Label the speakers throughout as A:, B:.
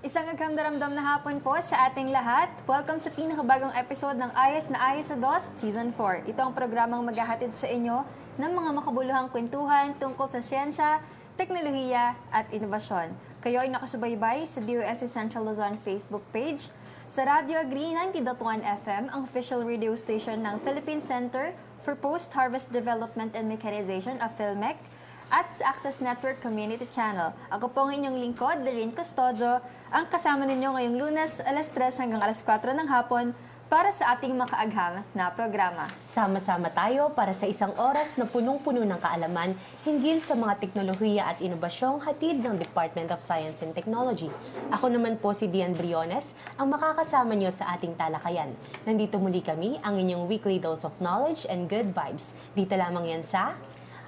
A: Isang agam-daramdam na hapon po sa ating lahat. Welcome sa pinakabagong episode ng Ayos na Ayos sa DOS Season 4. Ito ang programang maghahatid sa inyo ng mga makabuluhang kwentuhan tungkol sa siyensya, teknolohiya at inobasyon. Kayo ay nakasubaybay sa DOST Central Luzon Facebook page, sa Radio Agri 90.1 FM, ang official radio station ng Philippine Center for Post-Harvest Development and Mechanization of PhilMec, at sa Access Network Community Channel. Ako po ang inyong lingkod, Lorraine Custodio, ang kasama ninyo ngayong Lunes, alas 3 hanggang alas 4 ng hapon para sa ating makaagham na programa.
B: Sama-sama tayo para sa isang oras na punong-puno ng kaalaman hinggil sa mga teknolohiya at inobasyong hatid ng Department of Science and Technology. Ako naman po si Dian Briones, ang makakasama niyo sa ating talakayan. Nandito muli kami, ang inyong weekly dose of knowledge and good vibes. Dito lamang yan sa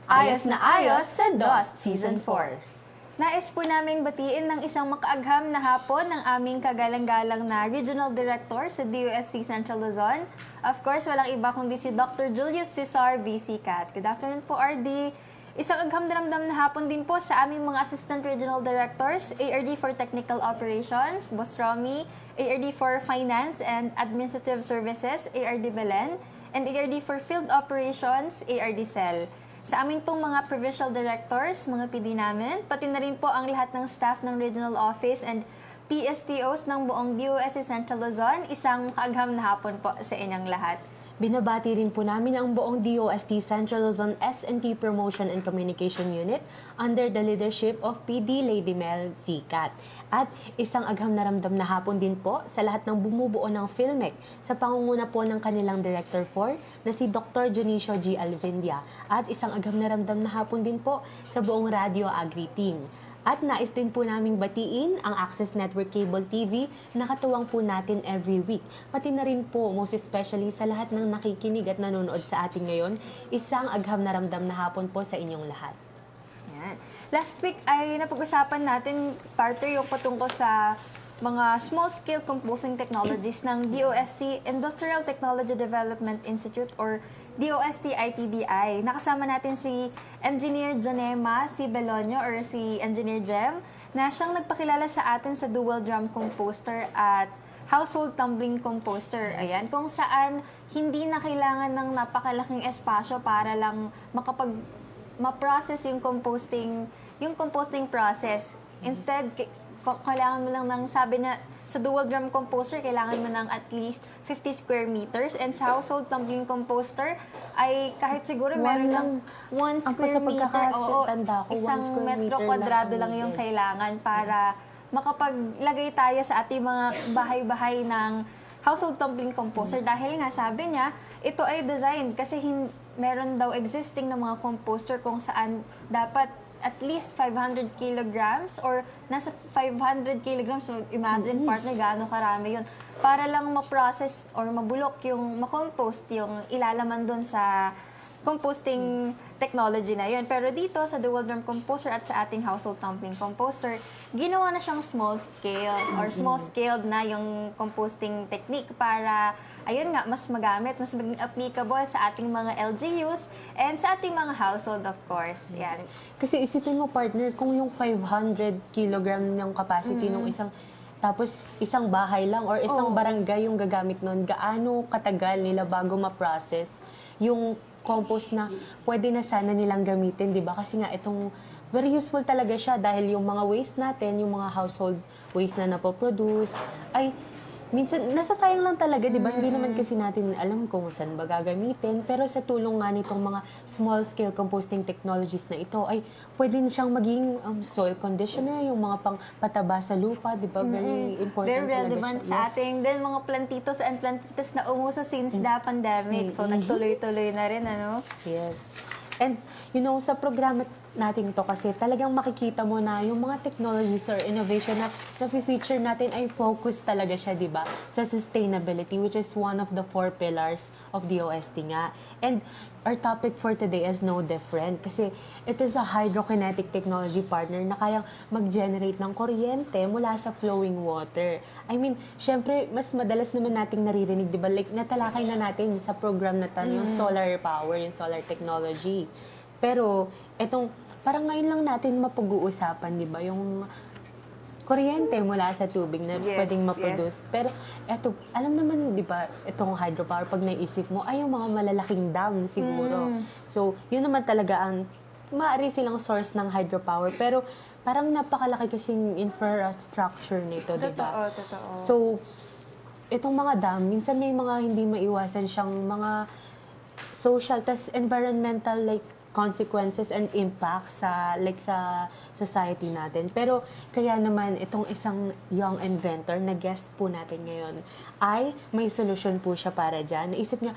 A: Ayos na Ayos sa DOS Season 4. Nais po naming batiin ng isang makaagham na hapon ng aming kagalang-galang na Regional Director sa DOST Central Luzon. Of course, walang iba kundi si Dr. Julius Cesar VC Cat. Good afternoon po, RD. Isang agham-daramdam na hapon din po sa aming mga Assistant Regional Directors, ARD for Technical Operations, Boss Romy, ARD for Finance and Administrative Services, ARD Belen, and ARD for Field Operations, ARD Cell. Sa amin pong mga provincial directors, mga PD namin, pati na rin po ang lahat ng staff ng Regional Office and PSTOs ng buong DOST Central Luzon, isang kaagham na hapon po sa inyong lahat.
B: Binabati rin po namin ang buong DOST Central Luzon S&T Promotion and Communication Unit under the leadership of PD Lady Mel Zicat. At isang agham na ramdam na hapon din po sa lahat ng bumubuo ng PhilMec sa pangunguna po ng kanilang Director 4 na si Dr. Junicio G. Alvindia. At isang agham na ramdam na hapon din po sa buong Radio Agri Team. At nais din po naming batiin ang Access Network Cable TV na katuwang po natin every week. Pati na rin po, most especially sa lahat ng nakikinig at nanonood sa atin ngayon, isang agham na ramdam na hapon po sa inyong lahat.
A: Yan. Last week ay napag-usapan natin, partner, yung patungkol sa mga small-scale composing technologies ng DOST Industrial Technology Development Institute or DOST ITDI. Nakasama natin si Engineer Jonema, si Belonio or si Engineer Jem, na siyang nagpakilala sa atin sa dual drum composter at household tumbling composter. Ayan, kung saan hindi na kailangan ng napakalaking espasyo para lang ma-process yung composting process. Instead, kailangan mo lang ng, sabi na, sa dual drum composter, kailangan mo ng at least 50 square meters. And sa household tumbling composter, ay kahit siguro meron lang 1 square meter. Oo, isang metro kwadrado lang yung kailangan para makapaglagay tayo sa ating mga bahay-bahay ng household tumbling composter. Dahil nga, sabi niya, ito ay design kasi meron daw existing na mga composter kung saan dapat at least 500 kilograms or nasa 500 kilograms. So, imagine, partner, gaano karami yun. Para lang ma-process or mabulok yung, ma-compost yung ilalaman doon sa composting technology na yun. Pero dito, sa dual drum composter at sa ating household tumbling composter, ginawa na siyang small scale or small scaled na yung composting technique para, ayun nga, mas magamit, mas maging applicable sa ating mga LGUs and sa ating mga household, of course. Yan.
B: Kasi isipin mo, partner, kung yung 500 kilogram ng capacity ng tapos isang bahay lang or isang barangay yung gagamit nun, gaano katagal nila bago ma-process yung compost na pwede na sana nilang gamitin, di ba? Kasi nga itong very useful talaga siya dahil yung mga waste natin, yung mga household waste na napoproduce, ay minsan nasasayang lang talaga, di ba? Hindi naman kasi natin alam kung saan ba gagamitin. Pero sa tulong nga nitong mga small-scale composting technologies na ito, ay pwede na siyang maging soil conditioner, yung mga pang-pataba sa lupa, di ba? Very important
A: Very relevant
B: siya.
A: sa ating din mga plantitos and plantitas na umuso since the pandemic. So, nagtuloy-tuloy na rin, ano?
B: Yes. And, you know, sa programa natin to kasi talagang makikita mo na yung mga technologies or innovation na na-feature natin ay focus talaga siya, di ba? Sa sustainability, which is one of the 4 pillars of DOST nga. And our topic for today is no different kasi it is a hydrokinetic technology, partner, na kayang mag-generate ng kuryente mula sa flowing water. I mean, syempre, mas madalas naman nating naririnig, di ba? Like, natalakay na natin sa program na yung solar power, yung solar technology. Pero, etong, parang ngayon lang natin mapag-uusapan, di ba? Yung kuryente mula sa tubig na
A: Yes,
B: pwedeng ma-produce. Pero eto, alam naman, di ba, itong hydropower, pag naisip mo, ay yung mga malalaking dam siguro. So, yun naman talaga ang maaari silang source ng hydropower. Pero parang napakalaki kasing infrastructure nito, di ba?
A: Totoo.
B: So, itong mga dam, minsan may mga hindi maiwasan siyang mga social, tas environmental like consequences and impacts sa like sa society natin. Pero kaya naman itong isang young inventor na guest po natin ngayon ay may solusyon po siya para dyan. Naisip niya,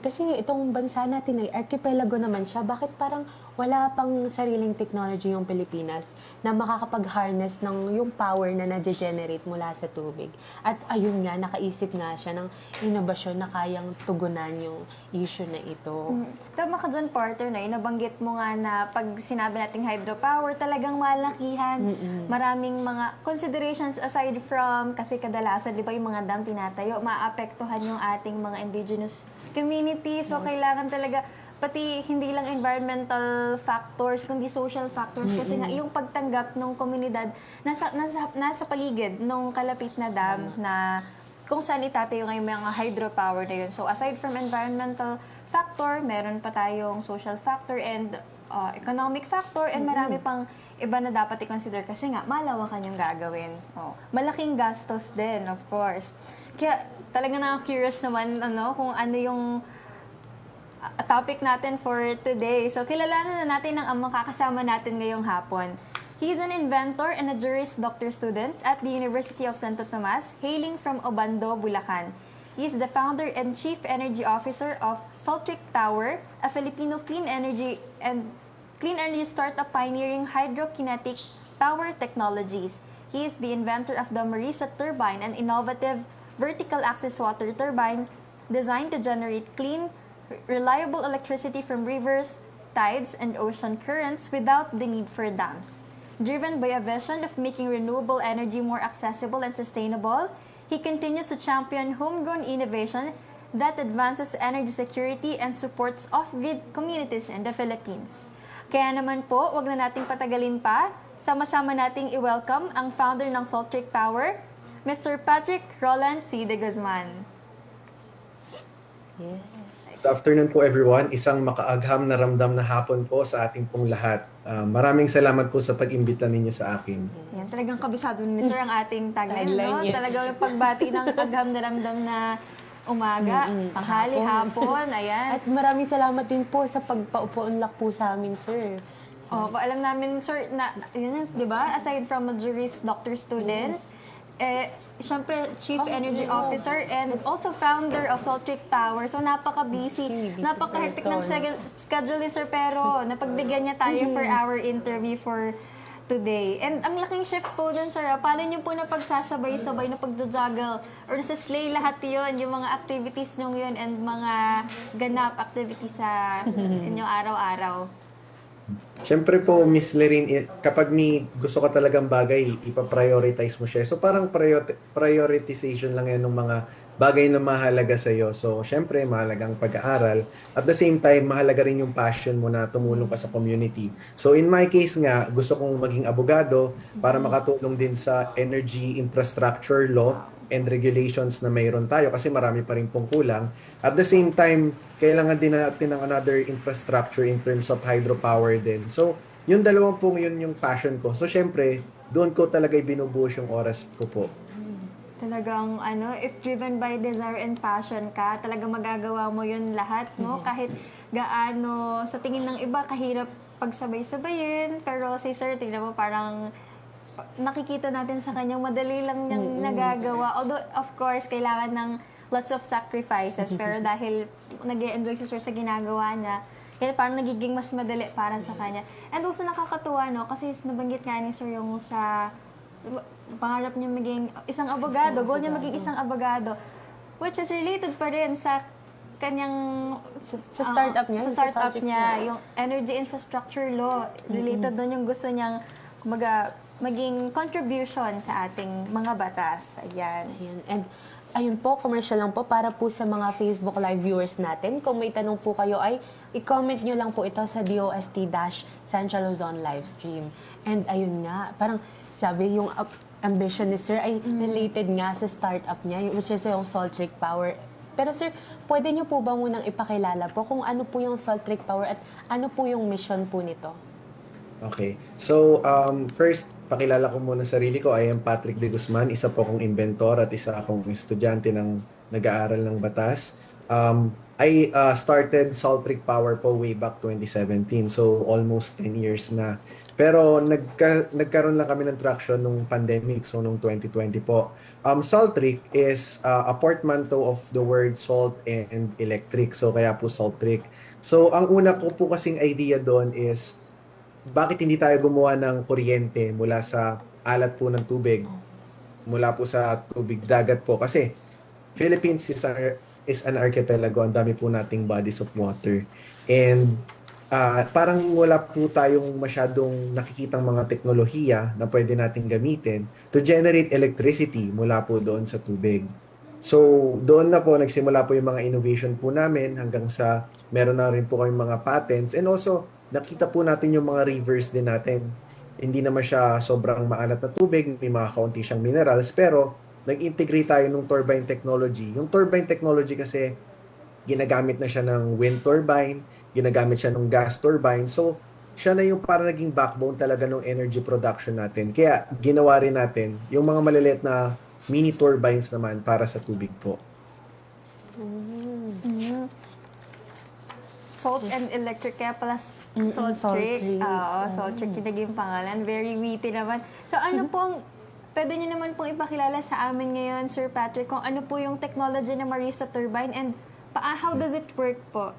B: kasi itong bansa natin ay archipelago naman siya, bakit parang wala pang sariling technology yung Pilipinas na makakapag-harness ng yung power na na-generate mula sa tubig. At ayun nga, nakaisip nga siya ng inobasyon na kayang tugunan yung issue na ito.
A: Tama ka dyan, partner, na nabanggit mo nga na pag sinabi nating hydropower, talagang malakihan. Maraming mga considerations aside from, kasi kadalasan, di ba yung mga dam tinatayo, maapektuhan yung ating mga indigenous community. So, kailangan talaga, pati hindi lang environmental factors, kundi social factors. Kasi nga, yung pagtanggap ng komunidad nasa paligid ng kalapit na dam na kung saan itatayo ngayon mga hydropower na yun. So, aside from environmental factor, meron pa tayong social factor and economic factor and marami pang iba na dapat i-consider kasi nga, malawakan yung gagawin. Malaking gastos din, of course. Kaya talaga na-curious naman kung ano yung topic natin for today. So, kilalanin na natin ang makakasama natin ngayong hapon. He is an inventor and a Juris Doctor student at the University of Santo Tomas, hailing from Obando, Bulacan. He is the founder and chief energy officer of Saltric Tower, a Filipino clean energy startup pioneering hydrokinetic power technologies. He is the inventor of the Marisa turbine, an innovative vertical axis water turbine designed to generate clean, reliable electricity from rivers, tides, and ocean currents without the need for dams. Driven by a vision of making renewable energy more accessible and sustainable, he continues to champion homegrown innovation that advances energy security and supports off-grid communities in the Philippines. Kaya naman po, wag na nating patagalin pa. Sama-sama nating i-welcome ang founder ng Saltric Power, Mr. Patrick Roland C. de Guzman.
B: Yes.
C: Good afternoon po everyone. Isang makaagham na ramdam na hapon po sa ating pong lahat. Maraming salamat po sa pag-imbita ninyo sa akin.
A: Yan, talagang kabisado ni Sir ang ating tagline, no?
B: Tagline, yes.
A: Talagang pagbati ng agham na ramdam na umaga, tanghali, hapon, ayan.
B: At maraming salamat din po sa pagpaupo-unlak po sa amin, sir.
A: Alam namin, Sir, na, yun, di ba? Aside from a Juris Doctor student, syempre, Chief Energy Officer and also founder of Saltric Power. So, napaka-busy, napaka-hectic ng schedule ni Sir, pero napagbigyan niya tayo for our interview for today. And ang laking shift po dun, Sir. Paano niyo po na pagsasabay-sabay na pagdojuggle or nasa-slay lahat yun, yung mga activities nyo yun and mga ganap activities sa inyong araw-araw?
C: Siyempre po, Miss Lorraine, kapag may gusto ka talagang bagay, ipaprioritize mo siya. So parang prioritization lang yan ng mga bagay na mahalaga sa iyo. So siyempre, mahalagang pag-aaral. At the same time, mahalaga rin yung passion mo na tumulong ka sa community. So in my case nga, gusto kong maging abogado para makatulong din sa energy infrastructure law and regulations na mayroon tayo kasi marami pa rin pong kulang. At the same time, kailangan din natin ng another infrastructure in terms of hydropower din. So, yung dalawang pong yun yung passion ko. So, syempre, doon ko talaga binubuhos yung oras ko po.
A: Talagang, if driven by desire and passion ka, talagang magagawa mo yun lahat, no? Kahit gaano, sa tingin ng iba, kahirap pagsabay-sabayin. Pero si Sir, tingnan mo, parang nakikita natin sa kanya, madali lang niyang nagagawa. Although, of course, kailangan ng lots of sacrifices. Pero dahil nag-e-enjoy si Sir sa ginagawa niya, kaya parang nagiging mas madali para sa kanya. And also nakakatuwa, no? Kasi nabanggit nga ni Sir yung sa pangarap niya maging isang abogado, goal niya maging isang abogado, which is related pa rin sa kanyang
B: Sa startup niya?
A: Sa startup niya, yung energy infrastructure law. Related doon yung gusto niyang maging contribution sa ating mga batas. Ayan.
B: And ayun po, commercial lang po para po sa mga Facebook Live viewers natin. Kung may tanong po kayo ay i-comment nyo lang po ito sa DOST-Central Luzon livestream. And ayun nga, parang sabi yung ambition ni Sir ay related nga sa startup niya, which is yung Salt Lake Power. Pero Sir, pwede niyo po ba munang ipakilala po kung ano po yung Salt Lake Power at ano po yung mission po nito?
C: Okay. So, first, pakilala ko muna sarili ko. I am Patrick De Guzman. Isa po akong inventor at isa akong estudyante ng nag-aaral ng batas. I started Salt Lake Power po way back 2017. So, almost 10 years na. Pero nagkaroon lang kami ng traction nung pandemic, so nung 2020 po. Salt Lake is a portmanteau of the word salt and electric. So, kaya po Salt Lake. So, ang una ko po kasing idea doon is bakit hindi tayo gumawa ng kuryente mula sa alat po ng tubig, mula po sa tubig dagat po. Kasi Philippines is an archipelago, ang dami po nating bodies of water. And parang wala po tayong masyadong nakikitang mga teknolohiya na pwede nating gamitin to generate electricity mula po doon sa tubig. So, doon na po nagsimula po yung mga innovation po namin hanggang sa meron na rin po kami mga patents, and also nakita po natin yung mga rivers din natin. Hindi naman siya sobrang maalat na tubig, may mga kaunti siyang minerals, pero nag-integrate tayo ng turbine technology. Yung turbine technology kasi, ginagamit na siya ng wind turbine, ginagamit siya ng gas turbine. So, siya na yung para naging backbone talaga ng energy production natin. Kaya, ginawa rin natin yung mga maliliit na mini turbines naman para sa tubig po.
A: Salt and electric, kaya pala Salt
B: Salt
A: Trick.
B: Trick.
A: Oo, Salt Trick yung naging pangalan. Very witty naman. So ano pong, pwede nyo naman pong ipakilala sa amin ngayon, Sir Patrick, kung ano po yung technology ng Marisa Turbine and how does it work po?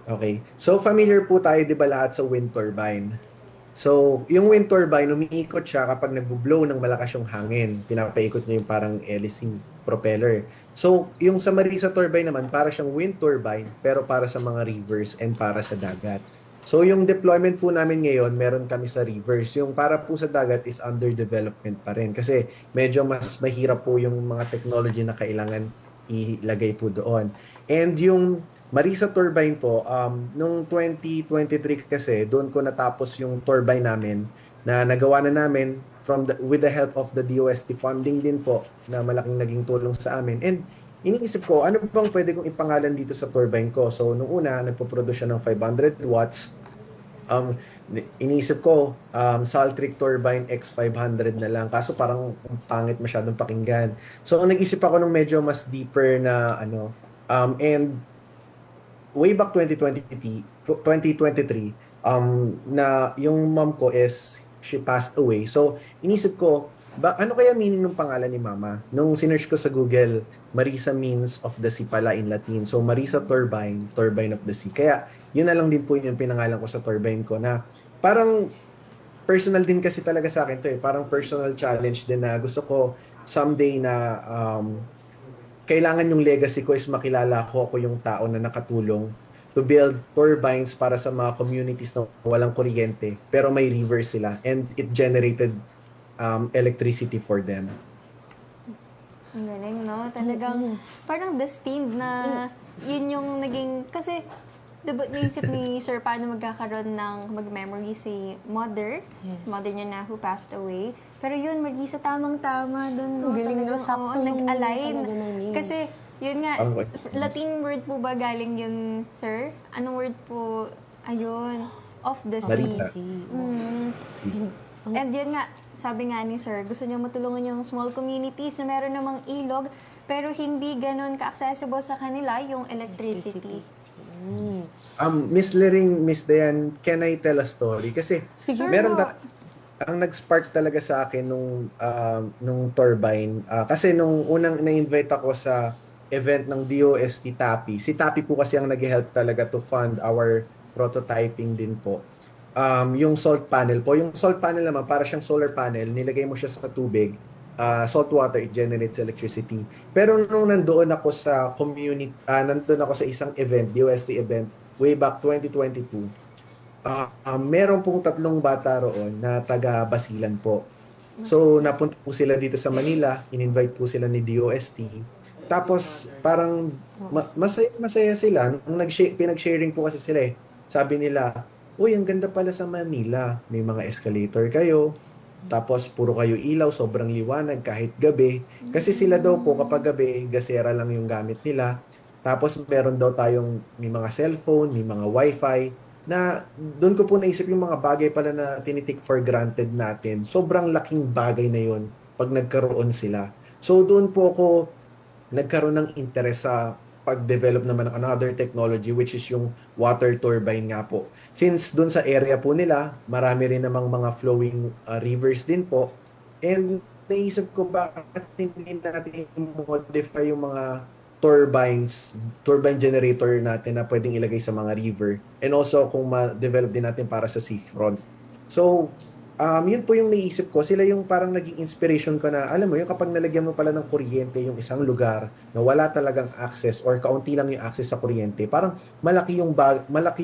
C: Okay. So, familiar po tayo, di ba, lahat sa wind turbine? So, yung wind turbine, umiikot siya kapag nagbo-blow ng malakas yung hangin. Pinapaikot niya yung parang Ellising propeller. So, yung sa Marisa turbine naman, para siyang wind turbine, pero para sa mga rivers and para sa dagat. So, yung deployment po namin ngayon, meron kami sa rivers. Yung para po sa dagat is under development pa rin. Kasi medyo mas mahirap po yung mga technology na kailangan ilagay po doon. And yung Marisa turbine po, nung 2023 kasi, doon ko natapos yung turbine namin na nagawa na namin with the help of the DOST funding din po na malaking naging tulong sa amin. And iniisip ko, ano bang pwede kong ipangalan dito sa turbine ko? So, nung una, nagpo-produce siya ng 500 watts. Iniisip ko, Salt Lake Turbine X500 na lang. Kaso parang pangit masyadong pakinggan. So, nag-isip ako ng medyo mas deeper na and way back 2023, na yung mom ko she passed away. So, inisip ko, ano kaya meaning ng pangalan ni Mama? Nung sinearch ko sa Google, Marisa means of the sea pala in Latin. So, Marisa Turbine, Turbine of the Sea. Kaya, yun na lang din po yung pinangalan ko sa turbine ko na parang personal din kasi talaga sa akin to eh. Parang personal challenge din na gusto ko someday na kailangan yung legacy ko is makilala ako yung tao na nakatulong to build turbines para sa mga communities na walang kuryente pero may river sila and it generated electricity for them.
A: Ang galing, no? Talagang parang destined na yun yung naging, kasi diba, naisip ni Sir paano magkakaroon ng mag-memory si mother,
B: Yes.
A: mother niya na who passed away. Pero yun, Marisa, tamang-tama doon, no?
B: Ang galing, no?
A: Talagang,
B: Sakto yung
A: nag-align.
B: talaga ng name.
A: Kasi, yun nga, Latin word po ba galing yun, Sir? Anong word po? Ayun, of the sea.
C: Marisa.
A: Mm. And yun nga, sabi nga ni Sir, gusto niya matulungan yung small communities na meron namang ilog, pero hindi ganun ka-accessible sa kanila yung electricity.
C: Miss Lering, Miss Dayan, can I tell a story? Kasi
A: Sure
C: meron
A: po.
C: ang nag-spark talaga sa akin nung turbine. Kasi nung unang na-invite ako sa event ng DOST TAPI, si TAPI po kasi ang nag-help talaga to fund our prototyping din po. Yung salt panel po. Yung salt panel naman, para siyang solar panel, nilagay mo siya sa tubig, salt water, it generates electricity. Pero nung nandoon ako sa nandoon ako sa isang event, DOST event, way back 2022, meron pong 3 bata roon na taga Basilan po. So, napunta po sila dito sa Manila, in-invite po sila ni DOST. Tapos, parang masaya sila. Nung pinag-sharing po kasi sila eh. Sabi nila, uy, ang ganda pala sa Manila. May mga escalator kayo, Tapos puro kayo ilaw, sobrang liwanag kahit gabi. Kasi sila daw po kapag gabi, gasera lang yung gamit nila. Tapos meron daw tayong may mga cellphone, may mga wifi na doon ko po naisip yung mga bagay pala na tinitik for granted natin. Sobrang laking bagay na yun pag nagkaroon sila. So doon po ako nagkaroon ng interest sa pag-develop naman ng another technology which is yung water turbine nga po. Since dun sa area po nila, marami rin namang mga flowing rivers din po. And naisip ko bakit hindi natin modify yung mga turbine generator natin na pwedeng ilagay sa mga river. And also kung ma-develop din natin para sa seafront. So, yun po yung naisip ko. Sila yung parang naging inspiration ko na, alam mo, yung kapag nalagyan mo pala ng kuryente yung isang lugar na wala talagang access or kaunti lang yung access sa kuryente, parang malaki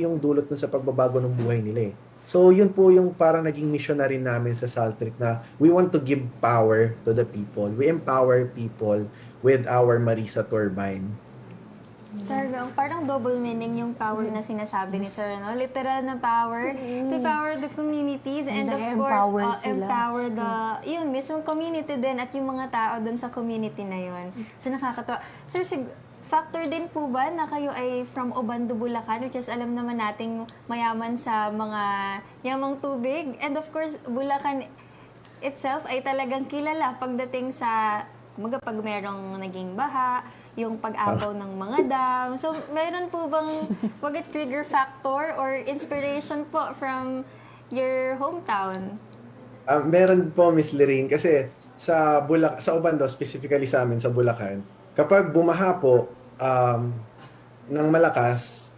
C: yung dulot nun sa pagbabago ng buhay nila eh. So, yun po yung parang naging missionary namin sa Saltric na we want to give power to the people. We empower people with our Marisa turbine.
A: Talagang parang double meaning yung power na sinasabi ni Sir, no? Literal na power to power the communities and of
B: Na-empower
A: course,
B: sila.
A: empower the, yun, mismong community din at yung mga tao dun sa community na yun. So nakakatawa. Sir, factor din po ba na kayo ay from Obando, Bulacan, which is alam naman nating mayaman sa mga yamang tubig. And of course, Bulacan itself ay talagang kilala pagdating sa pag merong naging baha, yung pag-apaw ng mga dam. So, meron po bang trigger factor or inspiration po from your hometown?
C: Meron po, Miss Lorraine, kasi sa Obando, specifically sa amin, sa Bulacan, kapag bumaha po ng malakas,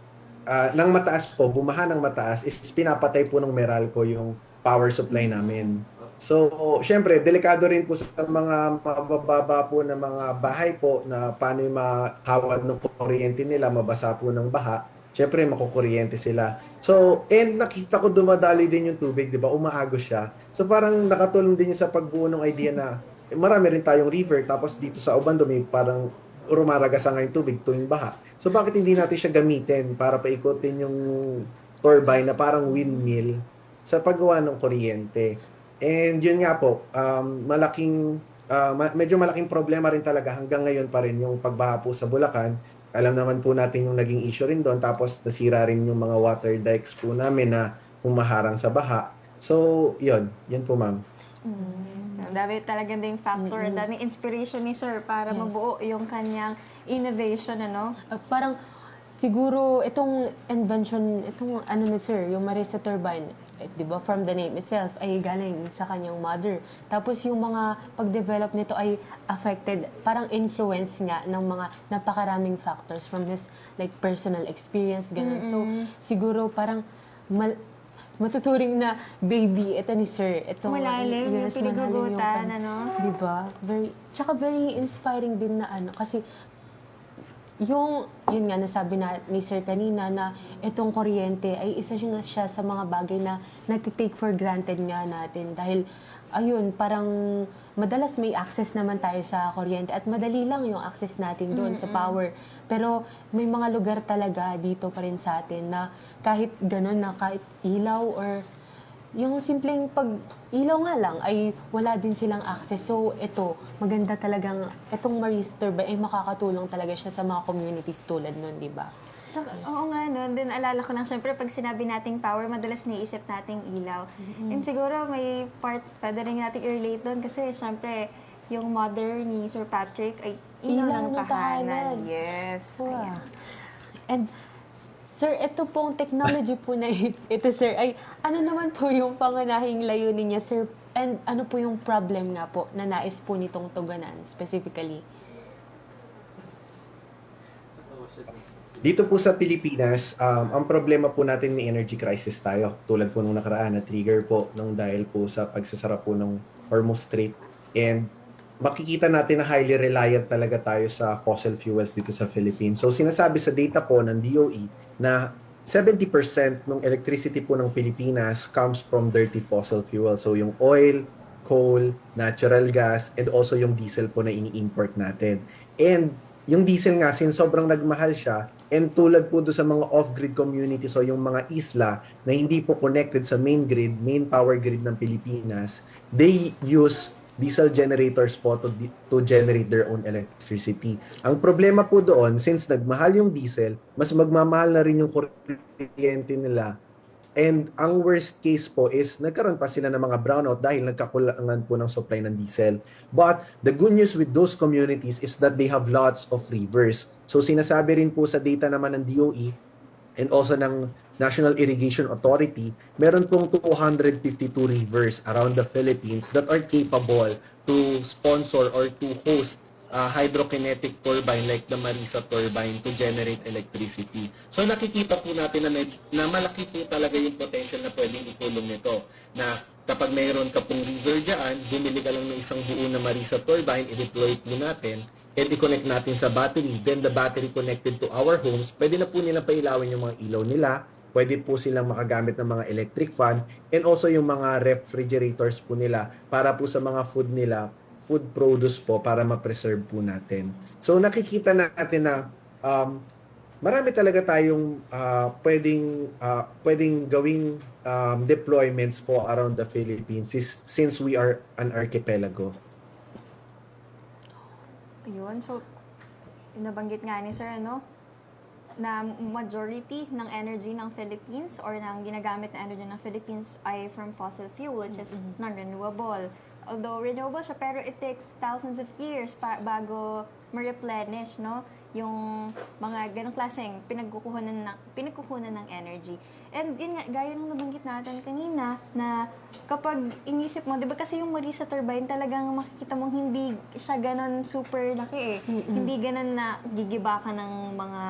C: ng mataas po, bumaha ng mataas, is pinapatay po ng Meralco yung power supply namin. So, syempre, delikado rin po sa mga mabababa po na mga bahay po na paano yung makawad ng kuryente nila, mabasa po ng baha. Syempre, makukuryente sila. So, and nakita ko dumadali din yung tubig, di ba? Umaagos siya. So, parang nakatulong din yung sa pagbuo ng idea na marami rin tayong river, tapos dito sa Obando may parang rumaragasa nga yung tubig tuwing baha. So, bakit hindi natin siya gamitin para paikutin yung turbine na parang windmill sa paggawa ng kuryente? And yun nga po, medyo malaking problema rin talaga hanggang ngayon pa rin yung pagbaha po sa Bulacan. Alam naman po natin yung naging issue rin doon, tapos nasira rin yung mga water dikes po namin na humaharang sa baha. So, yun po ma'am.
A: Ang dami talaga ding factor, ang daming inspiration ni Sir para mabuo yung kanyang innovation, ano?
B: Parang siguro itong invention, itong ano ni Sir, yung Marisa turbine, di ba, from the name itself, ay galing sa kanyang mother. Tapos yung mga pag-develop nito ay affected, parang influence nga ng mga napakaraming factors from his like personal experience, ganun. So, siguro parang matuturing na baby, ito ni Sir. Ito,
A: Malalim yung
B: yes,
A: pinigugutan,
B: malalim yung
A: ano?
B: Diba? Tsaka very inspiring din na ano, kasi yun nga nasabi na ni Sir kanina na itong kuryente ay isa siya sa mga bagay na nagtitake for granted nga natin dahil ayun, parang madalas may access naman tayo sa kuryente at madali lang yung access natin doon sa power. Pero may mga lugar talaga dito pa rin sa atin na kahit ganun na kahit ilaw or yung simpleng pag-ilaw nga lang ay wala din silang access. So, ito, maganda talagang, itong Marisa turbine ay makakatulong talaga siya sa mga communities tulad nun, di ba?
A: Tsaka, oo nga, no? Din alala ko lang, syempre, pag sinabi nating power, madalas naisip nating ilaw. And siguro may part, pwede rin natin i-relate doon kasi, syempre, yung mother ni Sir Patrick ay ilaw ng tahanan. Yes.
B: Wow.
A: Ayan.
B: And, Sir, ito pong technology po na ito, Sir, ay ano naman po yung pangunahing layunin niya, Sir? And ano po yung problem nga po na nais po nitong tugunan specifically?
C: Dito po sa Pilipinas, ang problema po natin may energy crisis tayo. Tulad po nung nakaraan na trigger po nung dahil po sa pagsasara po ng Hormuz Strait. And makikita natin na highly reliant talaga tayo sa fossil fuels dito sa Philippines. So sinasabi sa data po ng DOE na 70% ng electricity po ng Pilipinas comes from dirty fossil fuel. So yung oil, coal, natural gas, and also yung diesel po na ini-import natin. And yung diesel nga, since sobrang nagmahal siya, And tulad po doon sa mga off-grid communities o yung mga isla na hindi po connected sa main grid, main power grid ng Pilipinas, they use diesel generators po to generate their own electricity. Ang problema po doon, since nagmahal yung diesel, mas magmamahal na rin yung kuryente nila. And ang worst case po is nagkaroon pa sila ng mga brownout dahil nagkakulangan po ng supply ng diesel. But the good news with those communities is that they have lots of rivers. So sinasabi rin po sa data naman ng DOE and also ng National Irrigation Authority, meron pong 252 rivers around the Philippines that are capable to sponsor or to host hydrokinetic turbine like the Marisa turbine to generate electricity. So nakikita po natin na malaki po talaga yung potential na pwedeng itulong nito. Na kapag mayroon ka pong river dyan, bumili ka lang ng isang buo na Marisa turbine, i-deploy po natin, and i-connect natin sa battery. Then the battery connected to our homes, pwede na po nilang pailawin yung mga ilaw nila, pwede po silang makagamit ng mga electric fan, and also yung mga refrigerators po nila para po sa mga food nila, food produce po para ma-preserve po natin. So nakikita natin na marami talaga tayong pwedeng gawing deployments po around the Philippines since we are an archipelago.
A: Yun, so nabanggit nga ni Sir, na majority ng energy ng Philippines or ng ginagamit na energy ng Philippines ay from fossil fuel, which is non-renewable. Although renewable siya, pero it takes thousands of years bago ma-replenish, yung mga ganong klaseng pinagkukuhanan ng energy. And yun nga, gaya ng nabanggit natin kanina, na kapag inisip mo, di ba kasi yung Marisa turbine talagang makikita mong hindi siya ganon super laki Hindi ganon na gigiba ka ng mga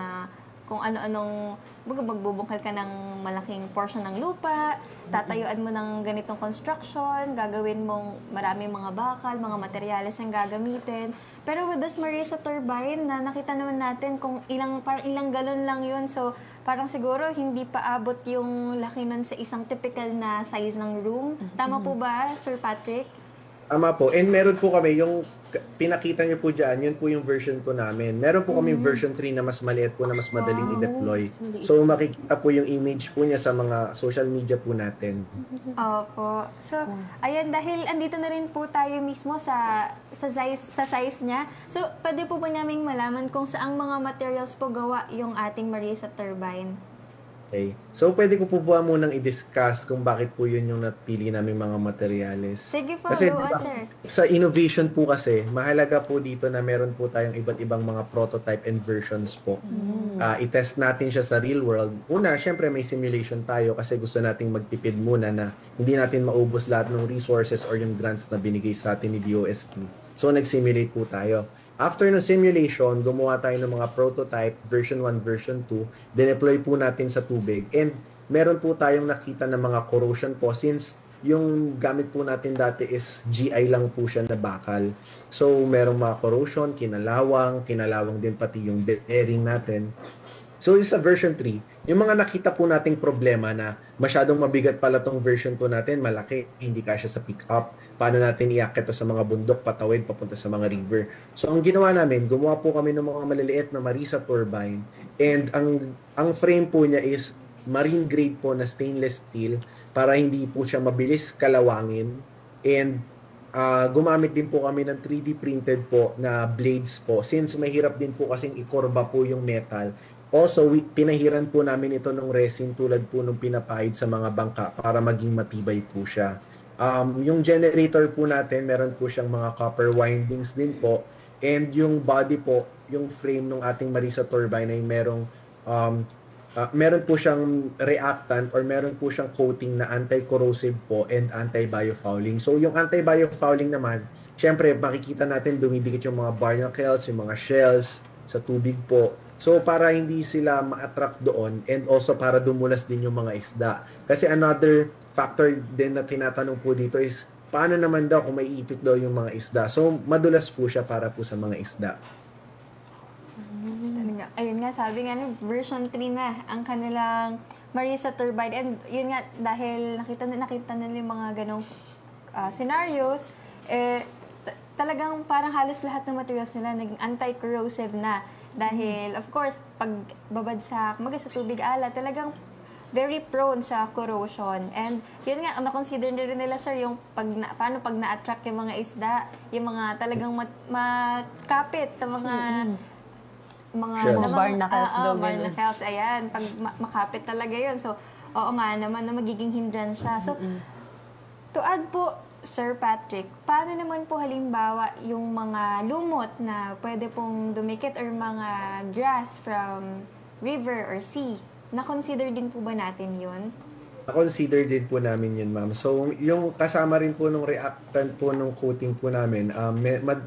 A: kung ano-anong, magbubungkal ka ng malaking portion ng lupa, tatayuan mo ng ganitong construction, gagawin mong maraming mga bakal, mga materyales ang gagamitin. Pero with this Marisa turbine, na nakita naman natin kung ilang galon lang yun. So, parang siguro hindi pa abot yung laki nun sa isang typical na size ng room. Tama po ba, Sir Patrick?
C: Tama po. And meron po kami, yung pinakita nyo po dyan, yun po yung version 2 namin. Meron po kami version 3 na mas maliit po, na mas madaling i-deploy. So makikita po yung image po niya sa mga social media po natin.
A: Opo. So, ayan, dahil andito na rin po tayo mismo sa size niya. So, pwede po ba naming malaman kung saang mga materials po gawa yung ating Marisa turbine?
C: Okay. So, pwede ko po ba munang i-discuss kung bakit po yun yung napili naming mga materyales?
A: Sige po,
C: Kasi
A: go on,
C: diba,
A: sir.
C: sa innovation po kasi, mahalaga po dito na meron po tayong iba't ibang mga prototype and versions po. I-test natin siya sa real world. Una, syempre may simulation tayo kasi gusto nating magtipid muna na hindi natin maubos lahat ng resources or yung grants na binigay sa atin ni DOST. So, nag-simulate po tayo. After ng simulation, gumawa tayo ng mga prototype, version 1, version 2, dineploy po natin sa tubig. And meron po tayong nakita ng mga corrosion po since yung gamit po natin dati is GI lang po siya na bakal. So, merong mga corrosion, kinalawang din pati yung bearing natin. So, sa version 3, yung mga nakita po nating problema na masyadong mabigat pala tong version 2 natin, malaki, hindi kasya sa pick-up. Paano natin iakyat sa mga bundok, patawid, papunta sa mga river. So, ang ginawa namin, gumawa po kami ng mga maliliit na Marisa turbine. And ang frame po niya is marine grade po na stainless steel para hindi po siya mabilis kalawangin. And gumamit din po kami ng 3D printed po na blades po. Since mahirap din po kasing ikorba po yung metal, also, pinahiran po namin ito ng resin tulad po nung pinapahid sa mga bangka para maging matibay po siya. Yung generator po natin, meron po siyang mga copper windings din po. And yung body po, yung frame ng ating Marisa turbine ay meron po siyang reactant or meron po siyang coating na anti-corrosive po and anti-biofouling. So yung anti-biofouling naman, syempre makikita natin dumidikit yung mga barnacles, yung mga shells sa tubig po. So, para hindi sila ma-attract doon and also para dumulas din yung mga isda. Kasi another factor din na tinatanong po dito is, paano naman daw kung may ipit daw yung mga isda? So, madulas po siya para po sa mga isda.
A: Ayun nga, sabi nga version 3 na ang kanilang Marisa turbine. And yun nga, dahil nakita nila yung mga ganong scenarios, talagang parang halos lahat ng materials nila naging anti-corrosive na. Dahil, of course, pag babagsak, sa tubig ala, talagang very prone sa corrosion. And yun nga, na-consider na rin nila, sir, yung paano pag na-attract yung mga isda, yung mga talagang makapit na mga
C: Shells.
B: Mga barnacles daw, ganun.
A: barnacles, ayan, pag makapit talaga yun. So, oo nga naman na magiging hindrance siya. So, to add po, Sir Patrick, paano naman po halimbawa yung mga lumot na pwede pong dumikit or mga grass from river or sea? Na-consider din po ba natin yun?
C: Na-consider din po namin yun, ma'am. So, yung kasama rin po nung reactant po nung coating po namin,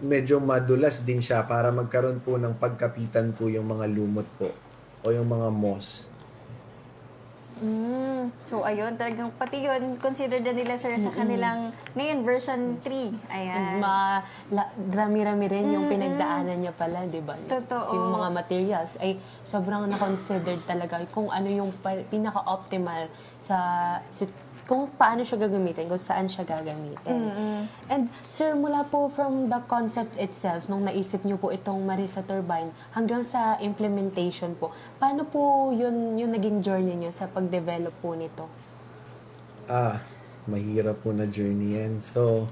C: medyo madulas din siya para magkaroon po ng pagkapitan po yung mga lumot po o yung mga moss.
A: So, ayun, talagang pati yun, consider na nila, sir, sa kanilang, ngayon, version 3. Ayan.
B: Rami-rami rin yung pinagdaanan niya pala, di ba?
A: Totoo.
B: Yung mga materials ay sobrang na-considered talaga kung ano yung pinaka-optimal kung paano siya gagamitin, kung saan siya gagamitin. And sir, mula po from the concept itself, nung naisip niyo po itong Marisa Turbine, hanggang sa implementation po, paano po yun yung naging journey niyo sa pag-develop po nito?
C: Mahirap po na journey yan. So,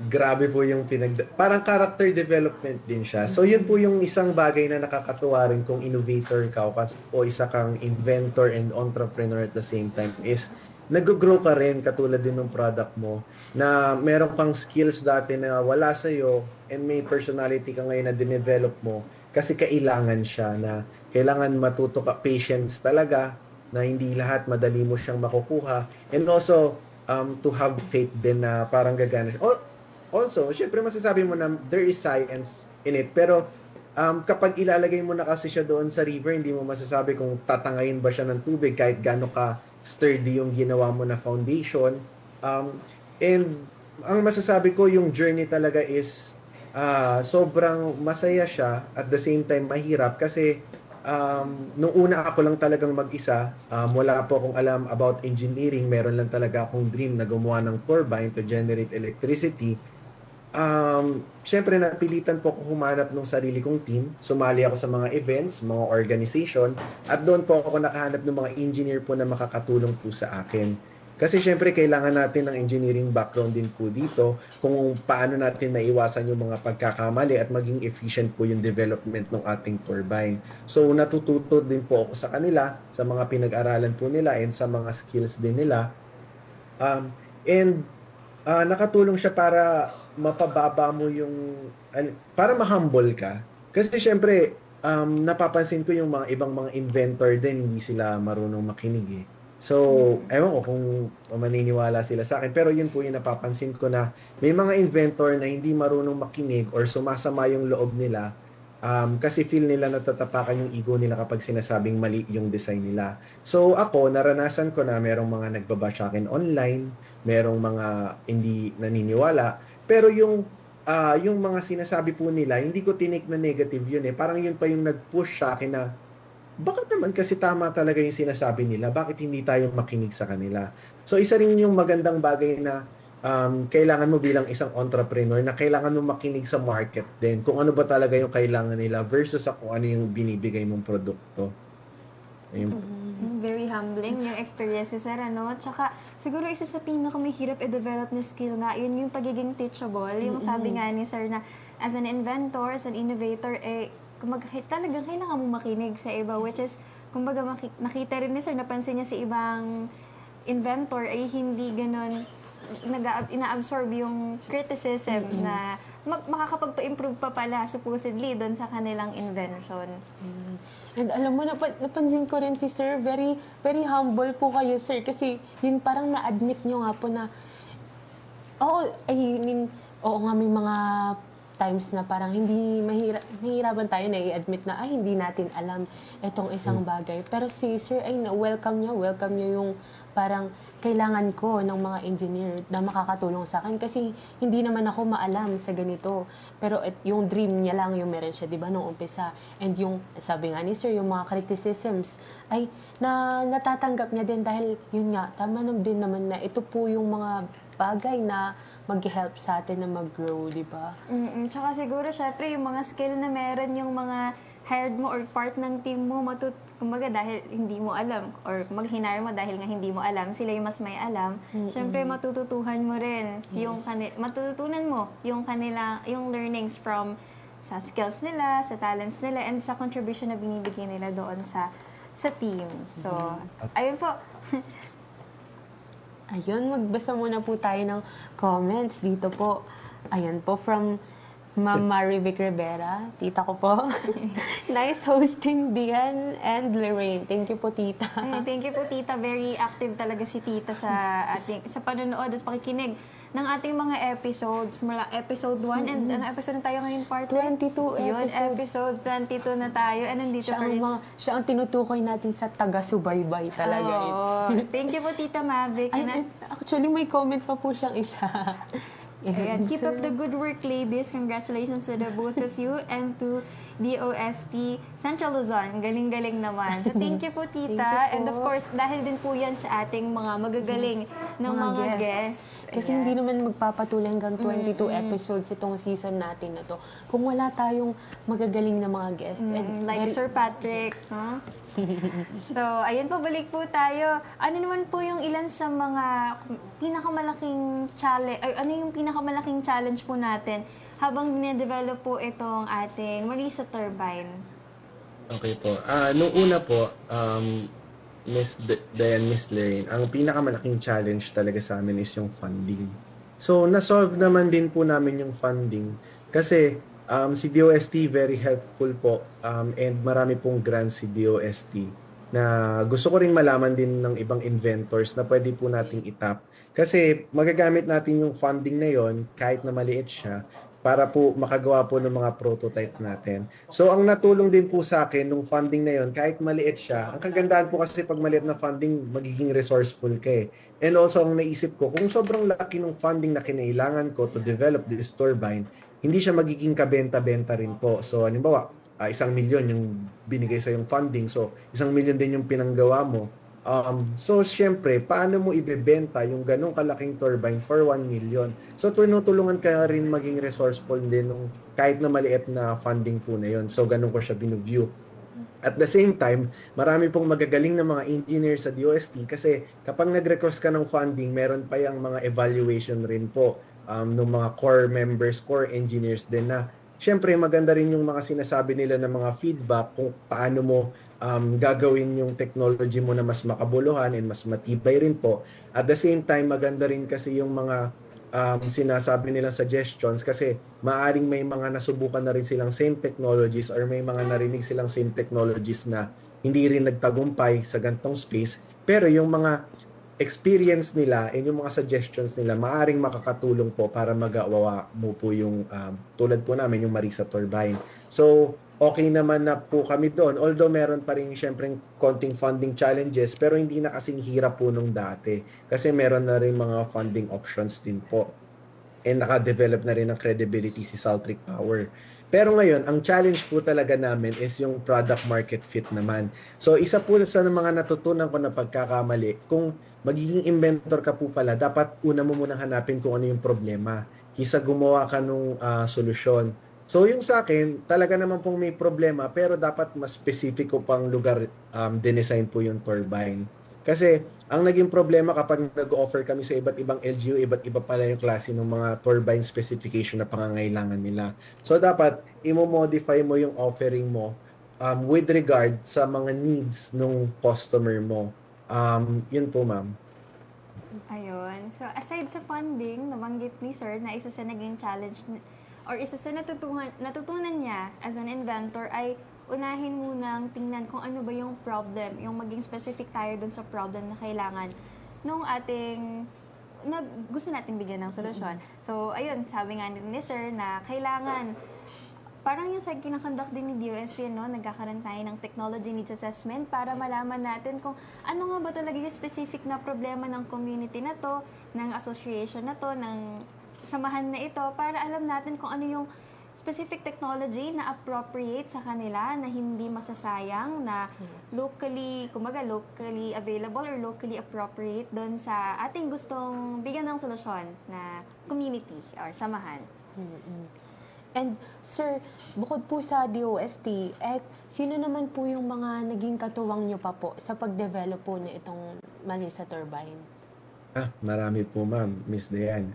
C: grabe po yung parang character development din siya. So, yun po yung isang bagay na nakakatuwa rin kung innovator ka o isa kang inventor and entrepreneur at the same time is nag-grow ka rin katulad din ng product mo na meron kang skills dati na wala sa'yo and may personality ka ngayon na dinevelop mo kasi kailangan siya na kailangan matuto ka, patience talaga na hindi lahat madali mo siyang makukuha and also to have faith din na parang gagana siya. Also, syempre masasabi mo na there is science in it. Pero kapag ilalagay mo na kasi siya doon sa river, hindi mo masasabi kung tatangayin ba siya ng tubig kahit gaano ka sturdy yung ginawa mo na foundation. And ang masasabi ko, yung journey talaga is sobrang masaya siya at the same time mahirap kasi nung una ako lang talagang mag-isa, wala po akong alam about engineering, meron lang talaga akong dream na gumawa ng turbine to generate electricity. Syempre napilitan po ako humanap ng sarili kong team, sumali ako sa mga events, mga organization, at doon po ako nakahanap ng mga engineer po na makakatulong po sa akin. Kasi syempre kailangan natin ng engineering background din po dito kung paano natin maiwasan yung mga pagkakamali at maging efficient po yung development ng ating turbine. So natututo din po ako sa kanila, sa mga pinag-aralan po nila and sa mga skills din nila. Nakatulong siya para mapababa mo yung, para ma-humble ka. Kasi syempre, napapansin ko yung mga ibang mga inventor din, hindi sila marunong makinig eh. So, ewan ko kung maniniwala sila sa akin. Pero yun po yung napapansin ko na may mga inventor na hindi marunong makinig or sumasama yung loob nila kasi feel nila natatapakan yung ego nila kapag sinasabing mali yung design nila. So, ako, naranasan ko na merong mga nagbabash sa akin online, merong mga hindi naniniwala. Pero yung mga sinasabi po nila, hindi ko tinik na negative yun eh. Parang yun pa yung nag-push sa akin na bakit naman kasi tama talaga yung sinasabi nila? Bakit hindi tayo makinig sa kanila? So, isa rin yung magandang bagay na kailangan mo bilang isang entrepreneur na kailangan mo makinig sa market din. Kung ano ba talaga yung kailangan nila versus sa kung ano yung binibigay mong produkto. Ayun.
A: Very humbling yung experiences, sir, ano? Tsaka, siguro isa sa pinakamahirap i-develop na skill nga, yun yung pagiging teachable. Yung sabi nga ni sir na as an inventor, as an innovator, talagang kailangan mo makinig sa iba, which is, kumbaga nakita rin ni sir, napansin niya sa ibang inventor ay hindi ganon ina-absorb yung criticism na makakapagpa-improve pa pala supposedly doon sa kanilang invention.
B: And alam mo, napansin ko rin si sir, very, very humble po kayo, sir, kasi yun parang na-admit nyo nga po na, oo nga, may mga times na parang hindi mahirapan tayo na i-admit na hindi natin alam itong isang bagay. Pero si sir ay welcome niyo yung parang kailangan ko ng mga engineer na makakatulong sa akin kasi hindi naman ako maalam sa ganito. Pero yung dream niya lang yung meron siya, di ba, nung umpisa. And yung, sabi nga ni sir, yung mga criticisms ay natatanggap niya din dahil yun nga, tama din naman na ito po yung mga bagay na mag-help sa atin na mag-grow, di ba?
A: Tsaka siguro, syempre, yung mga skill na meron yung mga hired mo or part ng team mo, kumbaga dahil hindi mo alam or mag-hire mo dahil nga hindi mo alam, sila yung mas may alam. Syempre, matututuhan mo rin matututunan mo yung learnings from sa skills nila, sa talents nila, and sa contribution na binibigay nila doon sa team. So, ayun po.
B: Ayun, magbasa muna po tayo ng comments dito po. Ayun po, from Ma'am Marivic Rivera, tita ko po. Nice hosting, Dian and Lorraine. Thank you po, tita.
A: Ay, thank you po, tita. Very active talaga si tita sa panonood at pakikinig ng ating mga episodes. Mula episode 1 and ano episode na tayo ngayon, partner?
B: 22
A: Yun,
B: episodes.
A: episode 22 na tayo. And nandito pa rin.
B: Siya ang tinutukoy natin sa taga-subaybay talaga.
A: Thank you po, Tita Mavic.
B: Ay, actually, may comment pa po siyang isa.
A: Ayan. Keep up the good work, ladies. Congratulations to the both of you and to DOST Central Luzon. Galing-galing naman. So, thank you po, Tita.
B: Thank you po.
A: And of course, dahil din po yan sa ating mga magagaling ng mga guests.
B: Kasi hindi naman magpapatuloy hanggang 22 episodes itong season natin na to kung wala tayong magagaling na mga guests. And
A: Like Sir Patrick, no? So, ayun po, balik po tayo. Ano naman po yung ilan sa mga pinakamalaking challenge, ay ano yung pinakamalaking challenge po natin habang dine-develop po itong ating Marisa turbine?
C: Okay po. Nung una po, Miss Diane, Miss Lorraine, ang pinakamalaking challenge talaga sa amin is yung funding. So, na-solve naman din po namin yung funding kasi si DOST very helpful po and marami pong grants si DOST na gusto ko rin malaman din ng ibang inventors na pwede po nating itap. Kasi magagamit natin yung funding na yon kahit na maliit siya para po makagawa po ng mga prototype natin. So ang natulong din po sa akin nung funding na yon kahit maliit siya, ang kagandahan po kasi pag maliit na funding, magiging resourceful ka eh. And also ang naisip ko, kung sobrang laki ng funding na kinailangan ko to develop this turbine, hindi siya magiging kabenta-benta rin po. So halimbawa, 1 milyon yung binigay sa yung funding, so 1 milyon din yung pinanggawa mo. So, syempre, paano mo ibebenta yung ganong kalaking turbine for 1 million? So, tinutulungan ka rin maging resourceful din nung kahit na maliit na funding po na yun. So, ganon ko siya binuview. At the same time, marami pong magagaling na mga engineers sa DOST kasi kapag nag-request ka ng funding, meron pa yung mga evaluation rin po ng mga core members, core engineers din na syempre maganda rin yung mga sinasabi nila ng mga feedback kung paano mo gagawin yung technology mo na mas makabuluhan and mas matibay rin po. At the same time, maganda rin kasi yung mga sinasabi nilang suggestions kasi maaring may mga nasubukan na rin silang same technologies or may mga narinig silang same technologies na hindi rin nagtagumpay sa gantong space. Pero yung mga experience nila and yung mga suggestions nila maaring makakatulong po para magawa mo po yung tulad po namin yung Marisa turbine. So, okay naman na po kami doon. Although meron pa rin syempre konting funding challenges pero hindi na kasing hirap po nung dati kasi meron na rin mga funding options din po. And naka-develop na rin ng credibility si Saltric Power. Pero ngayon, ang challenge po talaga namin is yung product market fit naman. So isa po sa mga natutunan ko na pagkakamali, kung magiging inventor ka po pala, dapat una mo munang hanapin kung ano yung problema kisa gumawa ka nung solusyon. So yung sa akin, talaga naman pong may problema pero dapat mas specific ko pang lugar dinesign po yung turbine. Kasi ang naging problema kapag nag-offer kami sa iba't ibang LGU, iba't iba pala yung klase ng mga turbine specification na pangangailangan nila. So dapat i-modify mo yung offering mo with regard sa mga needs ng customer mo. Yun po, ma'am.
A: Ayun. So, aside sa funding, nabanggit ni Sir na isa sa naging challenge or isa sa natutunan niya as an inventor ay unahin munang tingnan kung ano ba yung problem, yung maging specific tayo dun sa problem na kailangan nung ating na gusto natin bigyan ng solusyon. So, ayun, sabi nga ni Sir na kailangan parang yung sa kinakonduct din ni DOST, no, nagkakaroon tayo ng technology needs assessment para malaman natin kung ano nga ba talaga yung specific na problema ng community na to, ng association na to, ng samahan na ito, para alam natin kung ano yung specific technology na appropriate sa kanila, na hindi masasayang, na locally available or locally appropriate doon sa ating gustong bigyan ng solusyon na community or samahan.
B: And sir, bukod po sa DOST, sino naman po yung mga naging katuwang nyo pa po sa pag-develop po na itong Marisa turbine?
C: Marami po ma'am, Miss Dayan.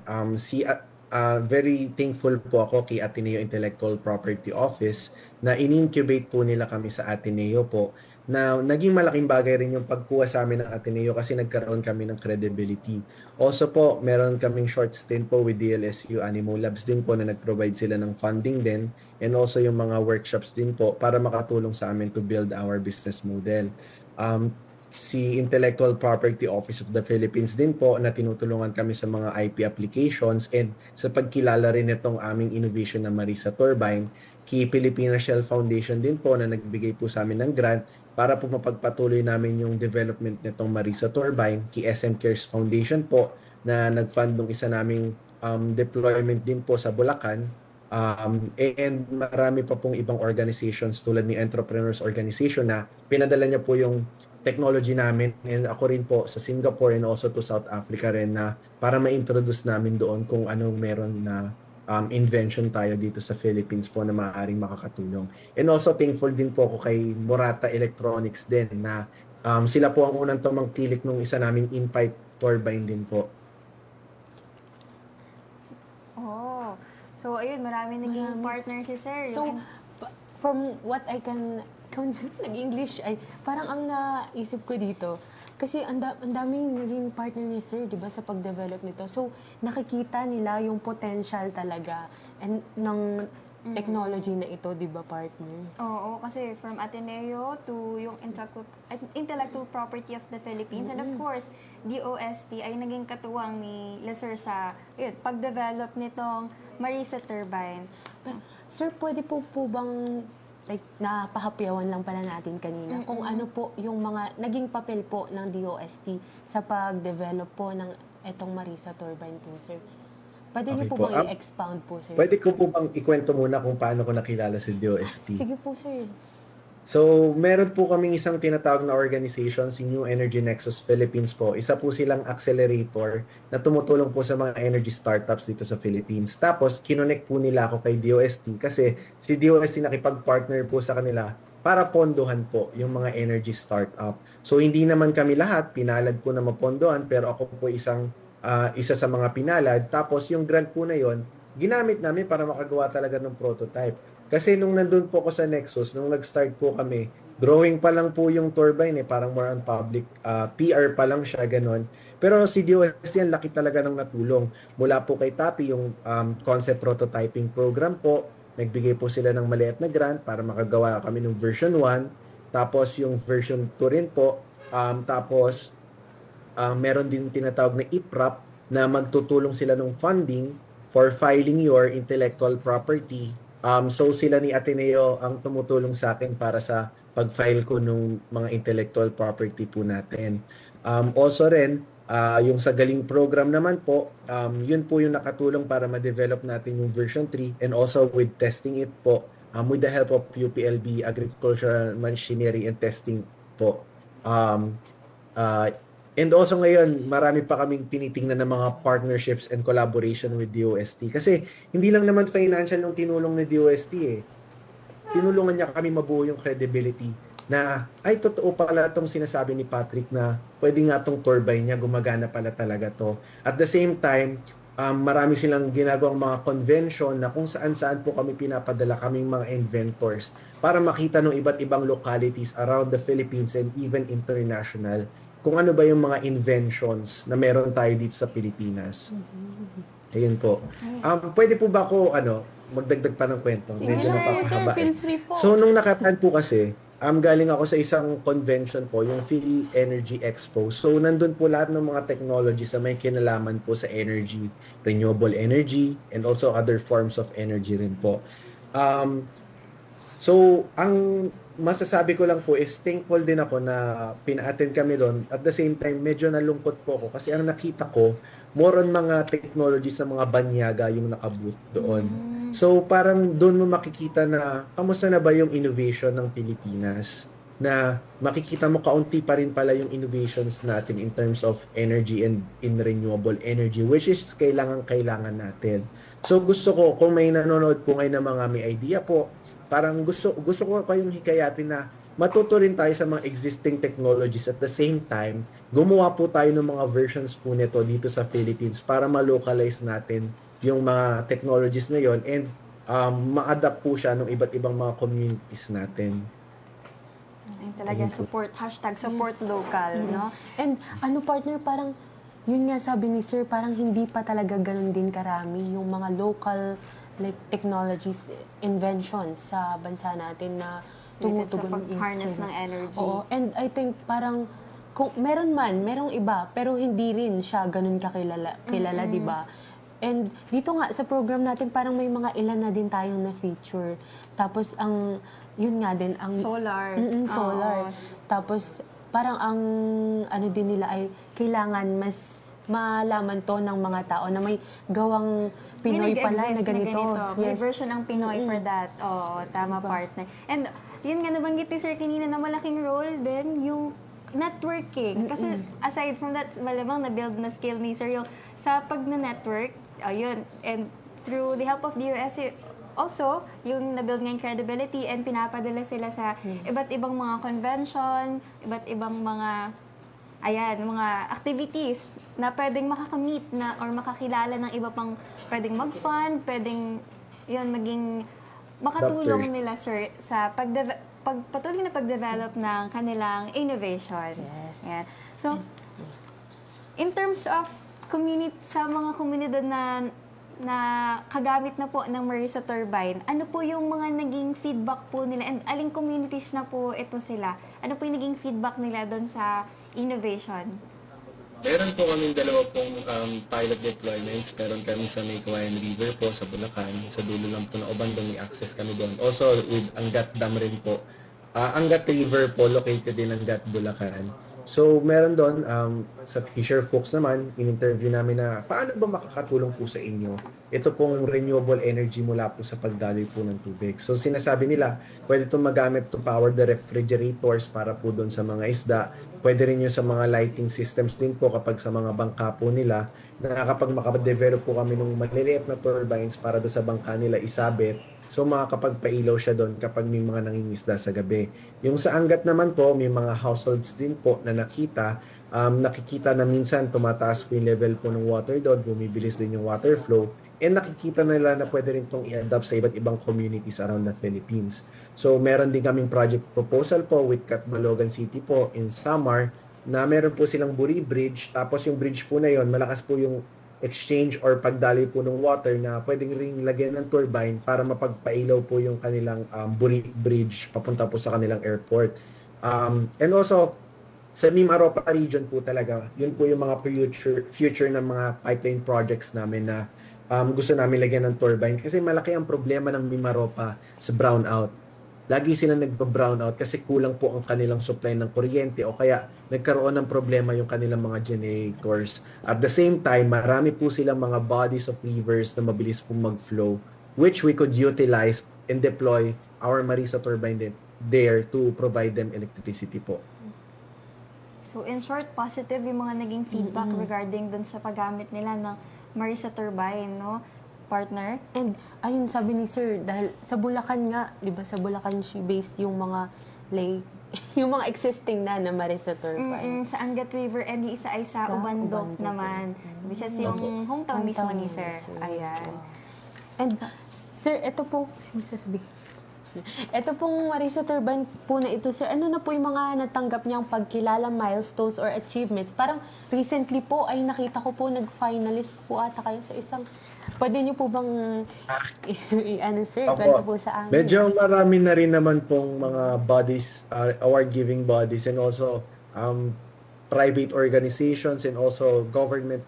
C: Very thankful po ako kay Ateneo Intellectual Property Office na in-incubate po nila kami sa Ateneo po, na naging malaking bagay rin yung pagkuha sa amin ng Ateneo kasi nagkaroon kami ng credibility. Also po, meron kaming short stint po with DLSU Animo Labs din po na nag-provide sila ng funding din, and also yung mga workshops din po para makatulong sa amin to build our business model. Si Intellectual Property Office of the Philippines din po na tinutulungan kami sa mga IP applications and sa pagkilala rin itong aming innovation na Marisa Turbine. Key Filipina Shell Foundation din po na nagbigay po sa amin ng grant para po mapagpatuloy namin yung development nitong Marisa Turbine. Key SM Cares Foundation po na nag-fund ng isa naming deployment din po sa Bulacan. And marami pa pong ibang organizations tulad ni Entrepreneurs Organization na pinadala niya po yung technology namin, and ako rin po sa Singapore and also to South Africa rin, na para ma-introduce namin doon kung anong meron na invention tayo dito sa Philippines po na maaaring makakatulong. And also thankful din po ako kay Murata Electronics din na sila po ang unang tumangkilik nung isa naming in-pipe turbine din po.
A: Oh, so ayun, marami naging partner si Sir.
B: So, from what I can nag-English ay parang ang naisip ko dito kasi ang daming naging partner ni Sir, 'di ba, sa pag-develop nito. So, nakikita nila yung potential talaga and ng technology na ito, 'di ba, partner?
A: Oo, kasi from Ateneo to yung intellectual property of the Philippines, and of course, DOST ay naging katuwang ni Sir sa pag-develop nitong Marisa Turbine.
B: Sir, pwede po bang napahapyawan lang pala natin kanina kung ano po yung mga naging papel po ng DOST sa pag-develop po ng etong Marisa Turbine po, sir? Pwede niyo po bang i-expound po, sir?
C: Pwede ko po bang ikwento muna kung paano ko nakilala si DOST?
B: Sige po, sir.
C: So, meron po kaming isang tinatawag na organization, si New Energy Nexus Philippines po. Isa po silang accelerator na tumutulong po sa mga energy startups dito sa Philippines. Tapos, kinonect po nila ako kay DOST kasi si DOST nakipag-partner po sa kanila para pondohan po yung mga energy startup. So, hindi naman kami lahat pinalad po na mapondohan, pero ako po isa sa mga pinalad. Tapos, yung grant po na yon ginamit namin para makagawa talaga ng prototype. Kasi nung nandun po ako sa Nexus, nung nag-start po kami, growing pa lang po yung turbine parang more on public, PR pa lang siya, ganon. Pero si DOST, ang laki talaga ng natulong. Mula po kay TAPI, yung concept prototyping program po, nagbigay po sila ng maliit na grant para makagawa kami ng version 1. Tapos yung version 2 rin po. Tapos meron din tinatawag na IPRAP na magtutulong sila ng funding for filing your intellectual property. So sila ni Ateneo ang tumutulong sa akin para sa pag-file ko ng mga intellectual property po natin. Also rin, yung sa Galing program naman po, yun po yung nakatulong para ma-develop natin yung version 3, and also with testing it po, with the help of UPLB Agricultural Machinery and Testing po. And also ngayon, marami pa kaming tinitingnan ng mga partnerships and collaboration with DOST. Kasi hindi lang naman financial yung tinulong ni DOST . Tinulungan niya kami mabuo yung credibility na ay totoo pala itong sinasabi ni Patrick na pwede nga itong turbine niya, gumagana pala talaga to. At the same time, marami silang ginagawang mga convention na kung saan-saan po kami pinapadala kaming mga inventors para makita ng iba't ibang localities around the Philippines and even international kung ano ba yung mga inventions na meron tayo dito sa Pilipinas. Ayun po. Pwede po ba ako magdagdag pa ng kwento? Medyo napakahaba. So nung nakaraan po kasi, galing ako sa isang convention po, yung Phil Energy Expo. So nandun po lahat ng mga technologies na may kinalaman po sa energy, renewable energy, and also other forms of energy rin po. So ang masasabi ko lang po is thankful din ako na pina-attend kami doon. At the same time, medyo nalungkot po ako kasi ang nakita ko, more on mga technologies sa mga banyaga yung nakabooth doon. So parang doon mo makikita na kamusta na ba yung innovation ng Pilipinas, na makikita mo kaunti pa rin pala yung innovations natin in terms of energy and in renewable energy, which is kailangan natin. So gusto ko, kung may nanonood po ngayon na mga may idea po, parang gusto ko kayong hikayatin na matuto rin tayo sa mga existing technologies, at the same time gumawa po tayo ng mga versions po nito dito sa Philippines para ma-localize natin yung mga technologies na yon, and ma-adapt po siya ng iba't ibang mga communities natin.
A: Ayun talaga, support, #support local, no?
B: And partner, parang yun nga sabi ni Sir, parang hindi pa talaga ganun din karami yung mga local like technologies, inventions sa bansa natin na
A: Related sa
B: tumutugon
A: pag-harness ng energy.
B: Oo, and I think parang kung merong iba, pero hindi rin siya ganun kilala, di ba? And dito nga sa program natin, parang may mga ilan na din tayong na-feature. Tapos yun nga din, ang
A: Solar.
B: solar.
A: Oo.
B: Tapos parang ang ano din nila ay kailangan mas malaman to ng mga tao na may gawang Pinoy
A: May
B: pala na
A: nag-exist
B: ganito.
A: May
B: Yes.
A: version ng Pinoy for that. Oo, tama, partner. And yun nga, nabanggit ni Sir kanina na malaking role din yung networking. Kasi aside from that, malamang na-build na skill ni Sir yung sa pag-network, ayun, and through the help of the USC, also, yung na-build nga yung credibility and pinapadala sila sa iba't ibang mga convention, iba't ibang mga mga activities na pwedeng makakamit na or makakilala ng iba pang pwedeng mag-fund, pwedeng yun, maging makatulong
C: Doctors.
A: nila, Sir, sa patuloy na pag-develop ng kanilang innovation.
B: Yes.
A: Yan. So, in terms of sa mga komunidad na kagamit na po ng Marisa Turbine, ano po yung mga naging feedback po nila, and aling communities na po ito sila? Ano po yung naging feedback nila doon sa innovation?
D: Meron po kami dalawa pong pilot deployments. Meron kami sa May Kawayan River po sa Bulacan. Sa dulo lang po ng Obandong, may access kami doon. Also with Angat Dam rin po. Angat River po, located in Angat, Bulacan. So meron doon, sa Fisher Folks naman, in-interview namin na paano ba makakatulong po sa inyo ito pong renewable energy mula po sa pagdaloy po ng tubig. So sinasabi nila, pwede itong magamit to power the refrigerators para po doon sa mga isda. Pwede rin yun sa mga lighting systems din po kapag sa mga bangka po nila, na kapag makadevelop po kami ng maliliit na turbines para doon sa bangka nila isabit, so makakapagpailaw siya doon kapag may mga nangingisda sa gabi. Yung sa Angat naman po, may mga households din po na nakikita na minsan tumataas po yung level po ng water doon, bumibilis din yung water flow, and nakikita nila na pwede rin itong i-adapt sa iba't ibang communities around the Philippines. So meron din kaming project proposal po with Catbalogan City po in Samar, na meron po silang Buri Bridge, tapos yung bridge po na yon, malakas po yung exchange or pagdaloy po ng water na pwedeng ring lagyan ng turbine para mapagpailaw po yung kanilang Buri Bridge papunta po sa kanilang airport. And also, sa Mimaropa region po talaga, yun po yung mga future ng mga pipeline projects namin na gusto namin lagyan ng turbine, kasi malaki ang problema ng Mimaropa sa brownout. Lagi sila nagpa-brownout kasi kulang po ang kanilang supply ng kuryente, o kaya nagkaroon ng problema yung kanilang mga generators. At the same time, marami po silang mga bodies of rivers na mabilis po mag-flow, which we could utilize and deploy our Marisa turbine there to provide them electricity po.
A: So, in short, positive yung mga naging feedback regarding dun sa paggamit nila ng Marisa Turbine, no? Partner?
B: And ayun, sabi ni Sir, dahil sa Bulacan nga, di ba, sa Bulacan base yung mga lake, yung mga existing na Marisa Turbine.
A: Sa Angat River, and yung isa ay sa Ubandok
B: Ubandok.
A: naman, which is yung hometown mismo ni
B: ni
A: Sir. Ayan.
B: And Sir, ito po, may sasabihin. Ito pong Marisa Turbine po na ito, Sir, ano na po yung mga natanggap niyang pagkilala, milestones, or achievements? Parang recently po ay nakita ko po, nag-finalist po ata kayo sa isang, pwede niyo po bang, ano Sir,
C: Opo.
B: kwento po sa amin?
C: Medyo marami na rin naman pong mga bodies, award-giving bodies, and also private organizations and also government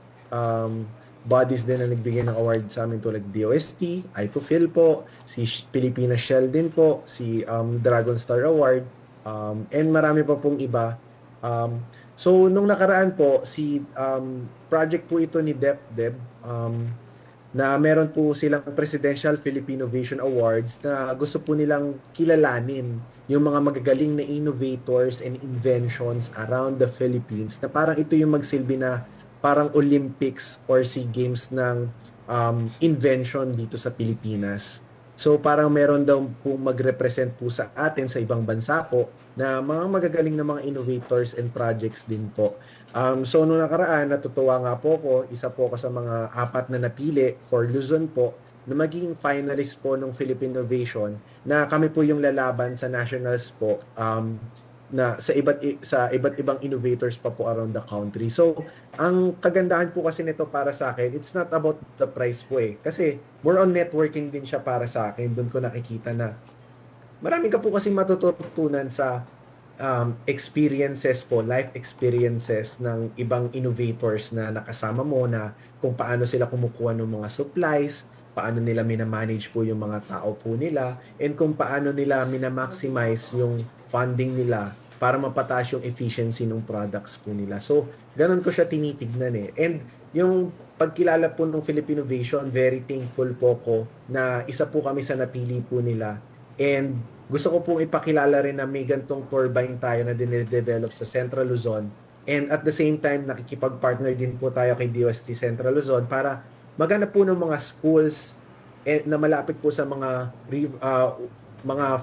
C: bodies din na nagbigay ng award sa amin, tulad DOST, I2Phil po, si Pilipinas Shell din po, si Dragon Star Award, and marami pa pong iba. So nung nakaraan po, si project po ito ni DepDep, na meron po silang Presidential Philippine Innovation Awards na gusto po nilang kilalanin yung mga magagaling na innovators and inventions around the Philippines na parang ito yung magsilbi na parang Olympics or SEA Games ng invention dito sa Pilipinas. So parang meron daw po mag-represent po sa atin sa ibang bansa po na mga magagaling na mga innovators and projects din po. So noong nakaraan, natutuwa nga po ako, isa po ako sa mga 4 na napili for Luzon po na maging finalist po ng Philippine Innovation na kami po yung lalaban sa nationals po na sa iba't ibang innovators pa po around the country. So, ang kagandahan po kasi nito para sa akin, it's not about the price po eh. Kasi more on networking din siya para sa akin. Doon ko nakikita na marami ka po kasi matututunan sa experiences po, life experiences ng ibang innovators na nakasama mo na kung paano sila kumukuha ng mga supplies, paano nila minamanage po yung mga tao po nila, and kung paano nila minamaximize yung funding nila para mapataas yung efficiency ng products po nila. So, ganun ko siya tinitignan eh. And yung pagkilala po ng Philippine Innovation, very thankful po ko na isa po kami sa napili po nila. And gusto ko pong ipakilala rin na may gantong turbine tayo na dinedevelop sa Central Luzon. And at the same time, nakikipag-partner din po tayo kay DOST Central Luzon para maghanap po ng mga schools na malapit po sa mga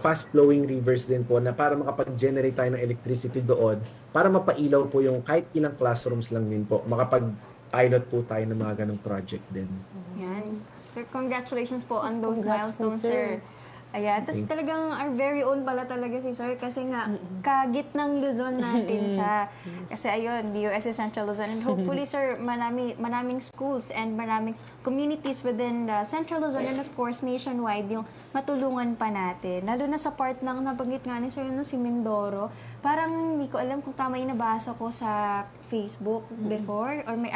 C: fast-flowing rivers din po na para makapag-generate tayo ng electricity doon para mapailaw po yung kahit ilang classrooms lang din po. Makapag-pilot po tayo ng mga ganong project din.
A: Yan. Sir, congratulations po on those
B: Congrats po,
A: milestones,
B: sir.
A: sir. Ayan. Tapos talagang our very own pala talaga si Sir kasi nga kagit ng Luzon natin siya. Kasi ayun, DOST Central Luzon. And hopefully, sir, maraming schools and maraming communities within the Central Luzon and of course nationwide yung matulungan pa natin. Lalo na sa part ng nabanggit nga ni Sir si Mindoro. Parang hindi ko alam kung tama yung nabasa ko sa Facebook before or may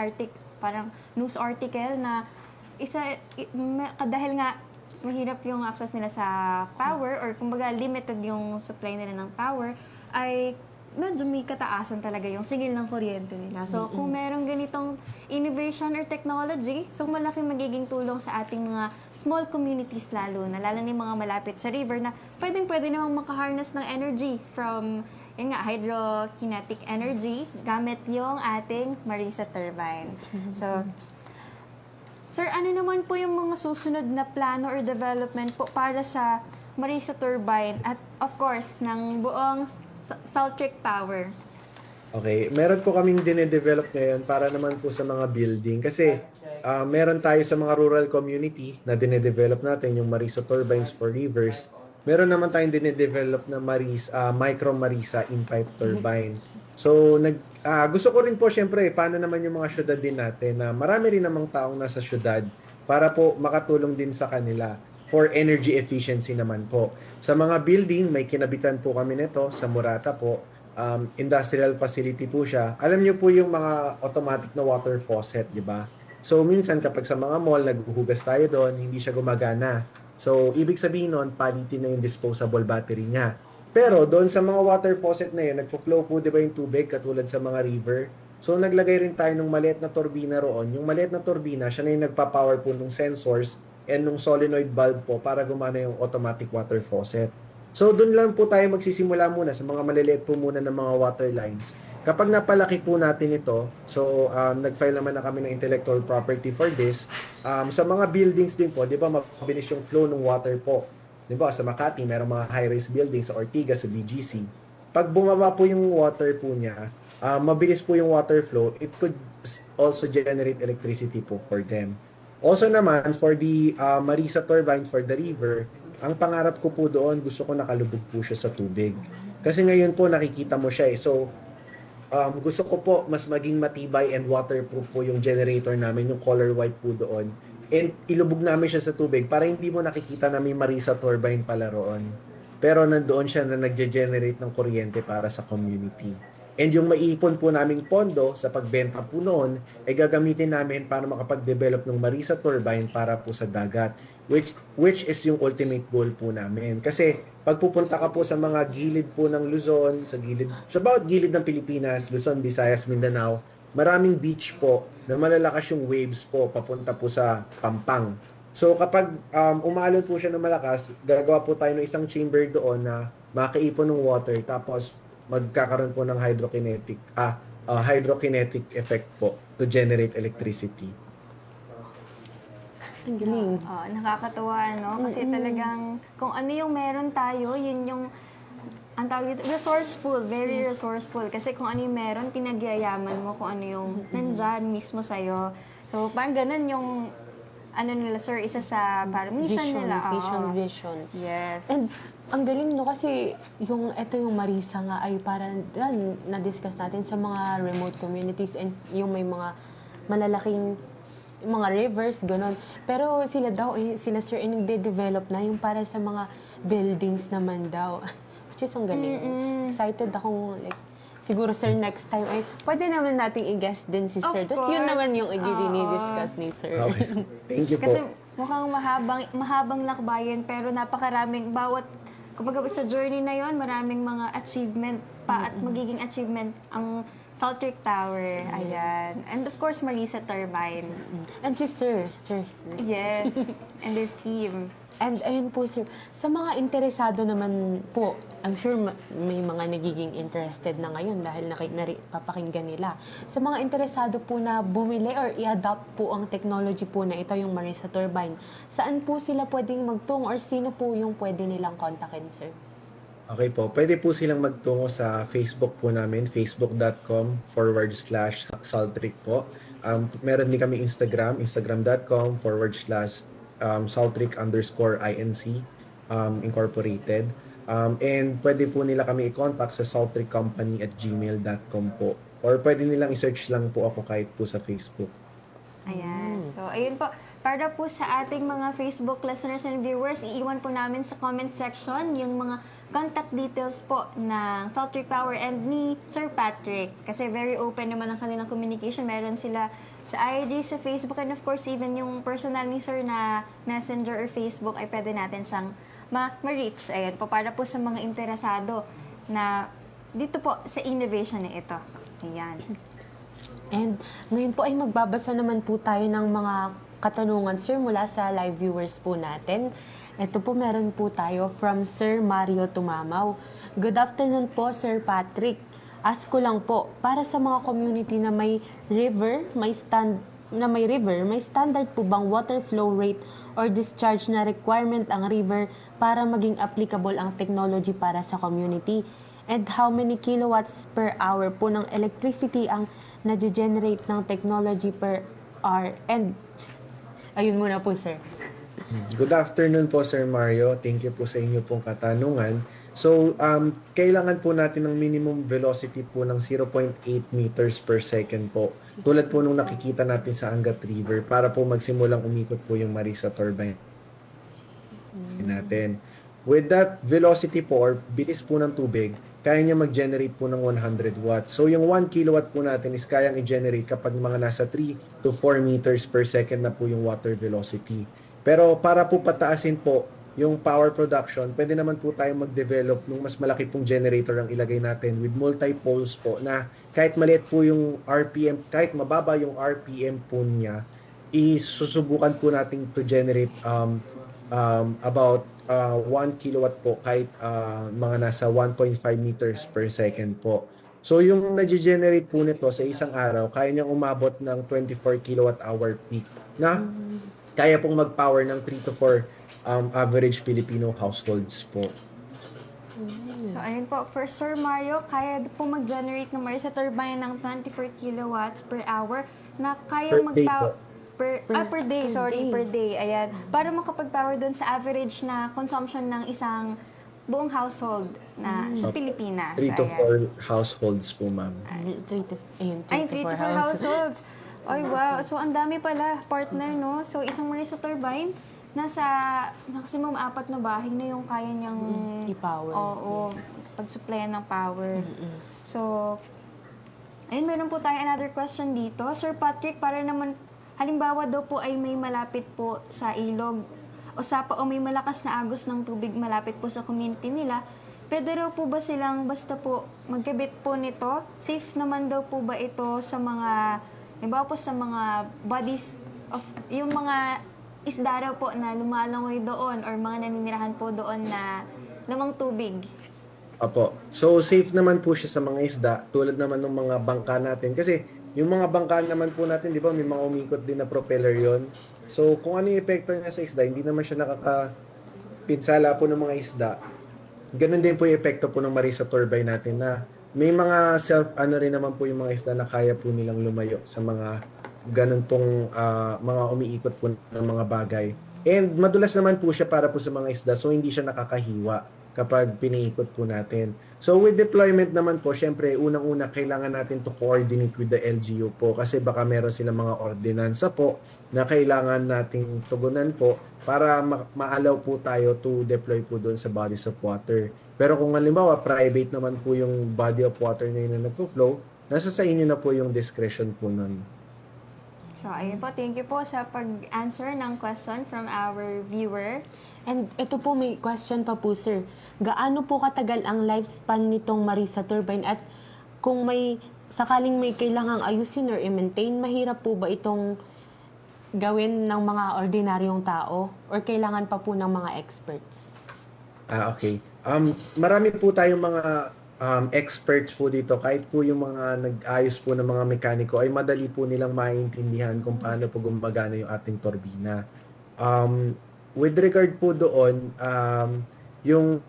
A: parang news article na dahil nga mahirap yung access nila sa power or kumbaga limited yung supply nila ng power, ay medyo may kataasan talaga yung singil ng kuryente nila. So, kung merong ganitong innovation or technology, so malaking magiging tulong sa ating mga small communities lalo na yung mga malapit sa river na pwedeng-pwede namang makaharness ng energy from yun nga, hydrokinetic energy gamit yung ating Marisa turbine. So, Sir, ano naman po yung mga susunod na plano or development po para sa Marisa Turbine at of course, ng buong Saltric Power?
C: Okay, meron po kaming dinedevelop ngayon para naman po sa mga building kasi meron tayo sa mga rural community na dinedevelop natin yung Marisa Turbines for Rivers. Meron naman tayong dinedevelop na Micro Marisa in-pipe turbine. So, gusto ko rin po syempre, paano naman yung mga syudad din natin na marami rin namang taong nasa syudad para po makatulong din sa kanila for energy efficiency naman po. Sa mga building, may kinabitan po kami nito sa Murata po. Industrial facility po siya. Alam niyo po yung mga automatic na water faucet, di ba? So, minsan kapag sa mga mall, naghuhugas tayo doon, hindi siya gumagana. So, ibig sabihin nun, palitin na yung disposable battery niya. Pero doon sa mga water faucet na yun, nagpo-flow po 'di ba yung tubig katulad sa mga river. So naglagay rin tayo ng maliit na turbina roon. Yung maliit na turbina, siya na yung nagpa-power po ng sensors and ng solenoid valve po para gumana yung automatic water faucet. So doon lang po tayo magsisimula muna sa mga maliliit po muna ng mga water lines. Kapag napalaki po natin ito, so nag-file naman na kami ng intellectual property for this. Sa mga buildings din po, 'di ba mabilis yung flow ng water po. Diba, sa Makati, merong mga high-rise buildings, sa Ortigas, sa BGC. Pag bumaba po yung water po niya, mabilis po yung water flow, it could also generate electricity po for them. Also naman, for the Marisa turbine for the river, ang pangarap ko po doon, gusto ko nakalubog po siya sa tubig. Kasi ngayon po, nakikita mo siya eh. So, gusto ko po mas maging matibay and waterproof po yung generator namin, yung color white po doon. And ilubog namin siya sa tubig para hindi mo nakikita na may Marisa turbine pala roon. Pero nandoon siya na nagge-generate ng kuryente para sa community. And yung maiipon po naming pondo sa pagbenta po noon ay gagamitin namin para makapag-develop ng Marisa turbine para po sa dagat. Which is yung ultimate goal po namin. Kasi pag pupunta ka po sa mga gilid po ng Luzon, sa bawat gilid ng Pilipinas, Luzon, Visayas, Mindanao, maraming beach po na malalakas yung waves po papunta po sa Pampang. So kapag umalon po siya ng malakas, gagawa po tayo ng isang chamber doon na makaipon ng water tapos magkakaroon po ng hydrokinetic effect po to generate electricity.
B: Ang galing.
A: Nakakatuwa, no? Kasi talagang kung ano yung meron tayo, yun yung ang tawag dito, resourceful, very resourceful. Kasi kung ano yung meron, pinagyayaman mo kung ano yung nandyan mismo sa'yo. So, parang ganun yung, ano nila, sir, isa sa parang mission nila. Oo.
B: Vision.
A: Yes.
B: And ang galing, no, kasi ito yung Marisa nga ay parang na-discuss natin sa mga remote communities and yung may mga malalaking mga rivers, gano'n. Pero sila daw, sila sir, nagde-develop na yung para sa mga buildings naman daw. Which is ang galing. Excited akong, like, siguro sir, next time, ay, pwede naman nating i-guest din si sir.
A: Of
B: Tapos yun
A: course.
B: naman yung i-discuss ni sir.
C: Okay. Thank you po.
A: Kasi mukhang mahabang lakbayan, pero napakaraming, kumbaga sa journey na yon, maraming mga achievement pa at magiging achievement ang Salt Creek Tower. Ayan. And of course, Marisa Turbine.
B: And si sir.
A: Yes. And his team.
B: And ayun po sir, sa mga interesado naman po, I'm sure may mga nagiging interested na ngayon dahil papakinggan nila. Sa mga interesado po na bumili or i-adopt po ang technology po na ito, yung Marisa Turbine, saan po sila pwedeng magtungo or sino po yung pwede nilang kontakin, sir?
C: Okay po, pwede po silang magtungo sa Facebook po namin, facebook.com/saltric po. Meron din kami instagram.com/saltric_inc incorporated. And pwede po nila kami i-contact sa saltriccompany@gmail.com po. Or pwede nilang i-search lang po ako kahit po sa Facebook.
A: Ayan. So, ayun po. Para po sa ating mga Facebook listeners and viewers, iiwan po namin sa comment section yung mga contact details po ng Salt Creek Power and ni Sir Patrick. Kasi very open naman ang kanilang communication. Meron sila sa IG, sa Facebook, and of course, even yung personal ni Sir na Messenger or Facebook ay pwede natin siyang ma-reach. Ayan po, para po sa mga interesado na dito po sa innovation na ito. Ayan.
B: And ngayon po ay magbabasa naman po tayo ng mga katanungan, sir, mula sa live viewers po natin. Ito po, meron po tayo from Sir Mario Tumamaw. Good afternoon po, Sir Patrick. Ask ko lang po, para sa mga community na may river, may standard po bang water flow rate or discharge na requirement ang river para maging applicable ang technology para sa community? And how many kilowatts per hour po ng electricity ang na-generate ng technology per hour? And ayun muna po, sir.
C: Good afternoon po, Sir Mario. Thank you po sa inyo pong katanungan. So, kailangan po natin ng minimum velocity po ng 0.8 meters per second po. Tulad po nung nakikita natin sa Angat River para po magsimulang umikot po yung Marisa Turbine natin. With that velocity po or bilis po ng tubig, kaya niya mag-generate po ng 100 watts. So yung 1 kilowatt po natin is kayang i-generate kapag mga nasa 3 to 4 meters per second na po yung water velocity. Pero para po pataasin po yung power production, pwede naman po tayong mag-develop ng mas malaki pong generator ang ilagay natin with multi-poles po na kahit maliit po yung RPM, kahit mababa yung RPM po niya, isusubukan po natin to generate about 1 kilowatt po kahit mga nasa 1.5 meters per second po. So yung nag-generate po nito sa isang araw, kaya niyang umabot ng 24 kilowatt hour peak na kaya pong mag-power ng 3 to 4 average Filipino households po.
A: So, ayun po. For Sir Mario, kaya po mag-generate ng Marisa Turbine ng 24 kilowatts per hour na kaya
C: Per day po.
A: per day. Ayan. Para makapag-power doon sa average na consumption ng isang buong household na sa Pilipinas.
C: 3 to
A: Ayan.
C: 4 households po, ma'am.
B: 3 to 4
A: 4 households. Ay, wow. So, ang dami pala, partner, no? So, isang Marisa Turbine, nasa maximum 4 na bahay na yung kaya niyang
B: i-power.
A: Oo, pag-supplyan ng power. So, ayun, meron po tayo another question dito. Sir Patrick, para naman, halimbawa daw po ay may malapit po sa ilog o may malakas na agos ng tubig malapit po sa community nila, pwede raw po ba silang basta po magkabit po nito? Safe naman daw po ba ito sa mga, halimbawa po sa mga bodies of, yung mga isda raw po na lumalangoy doon or mga naninirahan po doon na lamang tubig?
C: Apo. So, safe naman po siya sa mga isda, tulad naman ng mga bangka natin. Kasi, yung mga bangka naman po natin, di ba, may mga umikot din na propeller yon. So, kung ano yung epekto niya sa isda, hindi naman siya nakakapinsala po ng mga isda. Ganun din po yung epekto po ng Marisa turbine natin na may mga rin naman po yung mga isda na kaya po nilang lumayo sa mga ganun pong mga umiikot po ng mga bagay. And madulas naman po siya para po sa mga isda, so hindi siya nakakahiwa kapag piniikot po natin. So with deployment naman po, syempre unang-una kailangan natin to coordinate with the LGU po kasi baka meron silang mga ordinansa po na kailangan nating tugunan po para ma-allow po tayo to deploy po doon sa bodies of water. Pero kung halimbawa private naman po yung body of water na yun na nagpo-flow, nasa sa inyo na po yung discretion po nun.
A: So, ayun po. Thank you po sa pag-answer ng question from our viewer.
B: And ito po, may question pa po, sir. Gaano po katagal ang lifespan nitong Marisa turbine at kung may sakaling may kailangang ayusin or i-maintain, mahirap po ba itong gawin ng mga ordinaryong tao or kailangan pa po ng mga experts?
C: Okay. Marami po tayong mga experts po dito. Kahit po yung mga nag-ayos po ng mga mekaniko ay madali po nilang maintindihan kung paano po gumagana yung ating turbina. With regard po doon, yung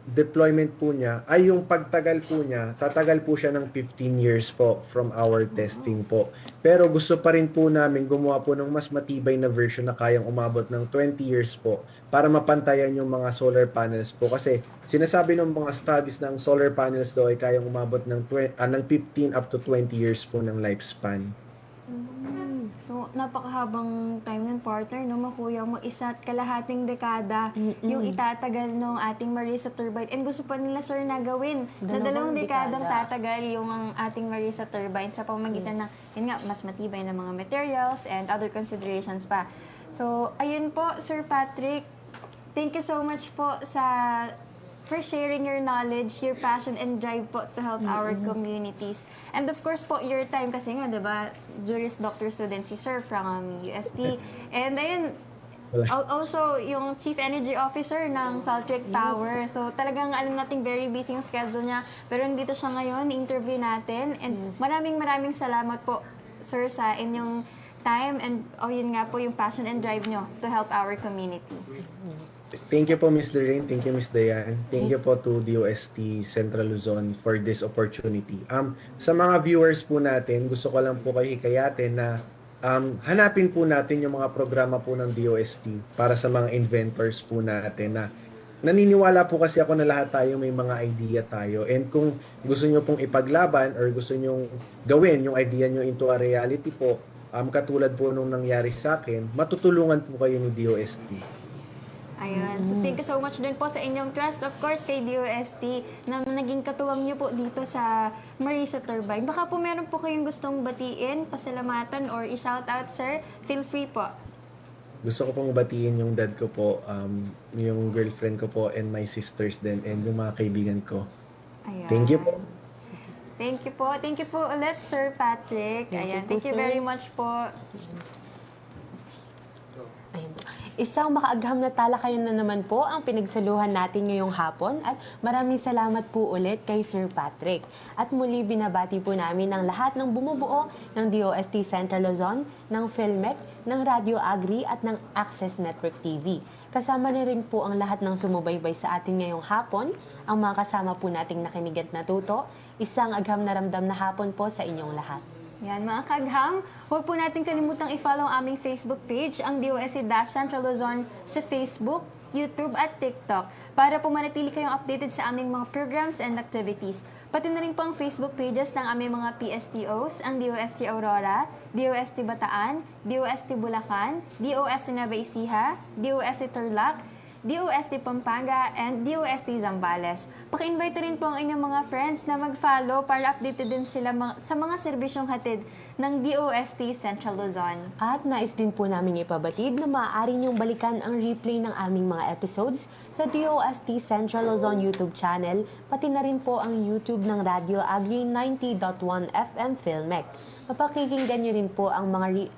C: deployment po niya, ay yung pagtagal po niya, tatagal po siya ng 15 years po from our testing po. Pero gusto pa rin po namin gumawa po ng mas matibay na version na kayang umabot ng 20 years po para mapantayan yung mga solar panels po. Kasi sinasabi ng mga studies ng solar panels daw ay kayang umabot ng 15 up to 20 years po ng lifespan.
A: So, napakahabang time ng partner, no? Makuya mo 1.5 dekada yung itatagal ng ating Marisa turbine. And gusto pa nila, sir, na gawin na 2 dekadang tatagal yung ang ating Marisa turbine sa pamamagitan ng, yun nga, mas matibay na mga materials and other considerations pa. So, ayun po, Sir Patrick. Thank you so much po for sharing your knowledge, your passion, and drive po to help our communities. And of course po, your time kasi nga, di ba, Juris Doctor student si Sir from UST. And ayun, also yung Chief Energy Officer ng Saltric Power. So talagang alam natin very busy yung schedule niya. Pero nandito siya ngayon, interview natin. And maraming salamat po, Sir, sa inyong time. And yun nga po yung passion and drive nyo to help our community.
C: Thank you po, Ms. Lorraine. Thank you, Ms. Dayan. Thank you po to DOST Central Luzon for this opportunity. Sa mga viewers po natin, gusto ko lang po kayo hikayatin na hanapin po natin yung mga programa po ng DOST para sa mga inventors po natin na naniniwala po kasi ako na lahat tayo may mga idea tayo. And kung gusto nyo pong ipaglaban or gusto nyo gawin yung idea nyo into a reality po, katulad po nung nangyari sa akin, matutulungan po kayo ni DOST.
A: Ayun. So, thank you so much din po sa inyong trust. Of course, kay DOST na naging katuwang niyo po dito sa Marisa Turbine. Baka po meron po kayong gustong batiin, pasalamatan, or i-shoutout, sir. Feel free po.
C: Gusto ko pong batiin yung dad ko po, yung girlfriend ko po, and my sisters din, and yung mga kaibigan ko.
A: Ayan.
C: Thank you po.
A: Thank you po. Thank you po ulit, Sir Patrick. Ayan. Thank you very much po.
B: Ayun. Isang makaagham na talakayan na naman po ang pinagsaluhan natin ngayong hapon at maraming salamat po ulit kay Sir Patrick. At muli binabati po namin ang lahat ng bumubuo ng DOST Central Luzon, ng PhilMec, ng Radio Agri at ng Access Network TV. Kasama na rin po ang lahat ng sumubaybay sa atin ngayong hapon, ang mga kasama po nating nakinig at natuto. Isang agham na ramdam na hapon po sa inyong lahat.
A: Yan, mga kagham, huwag po natin kalimutang i-follow ang aming Facebook page, ang DOST-Central Luzon sa Facebook, YouTube at TikTok para po manatili kayong updated sa aming mga programs and activities. Pati na rin po ang Facebook pages ng aming mga PSTOs, ang DOST Aurora, DOST Bataan, DOST Bulacan, DOST Nueva Ecija, DOST Tarlac, DOST Pampanga, and DOST Zambales. Paki-invite rin po ang inyong mga friends na mag-follow para updated din sila sa mga serbisyong hatid ng DOST Central Luzon.
B: At nais din po namin ipabatid na maaari niyong balikan ang replay ng aming mga episodes sa DOST Central Luzon YouTube channel, pati na rin po ang YouTube ng Radio Agri 90.1 FM Filmec. Mapakikinggan niyo rin po ang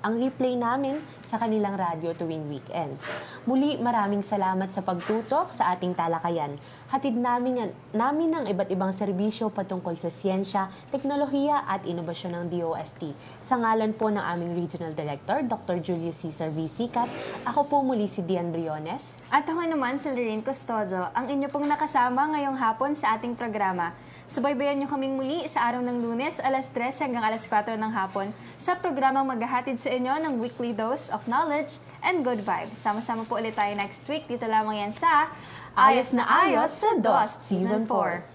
B: ang replay namin sa kanilang radyo tuwing weekends. Muli, maraming salamat sa pagtutok sa ating talakayan. Hatid namin ang iba't ibang serbisyo patungkol sa siyensya, teknolohiya at inobasyon ng DOST. Sa ngalan po ng aming Regional Director, Dr. Julius Cesar V. Sicat, ako po muli si Dian Briones.
A: At ako naman si Lorraine Custodio, ang inyo pong nakasama ngayong hapon sa ating programa. Subaybayan niyo kaming muli sa araw ng Lunes, alas 3 hanggang alas 4 ng hapon sa programang maghahatid sa inyo ng weekly dose of knowledge and good vibes. Sama-sama po ulit tayo next week. Dito lamang yan sa Ayos na Ayos sa DOST Season 4.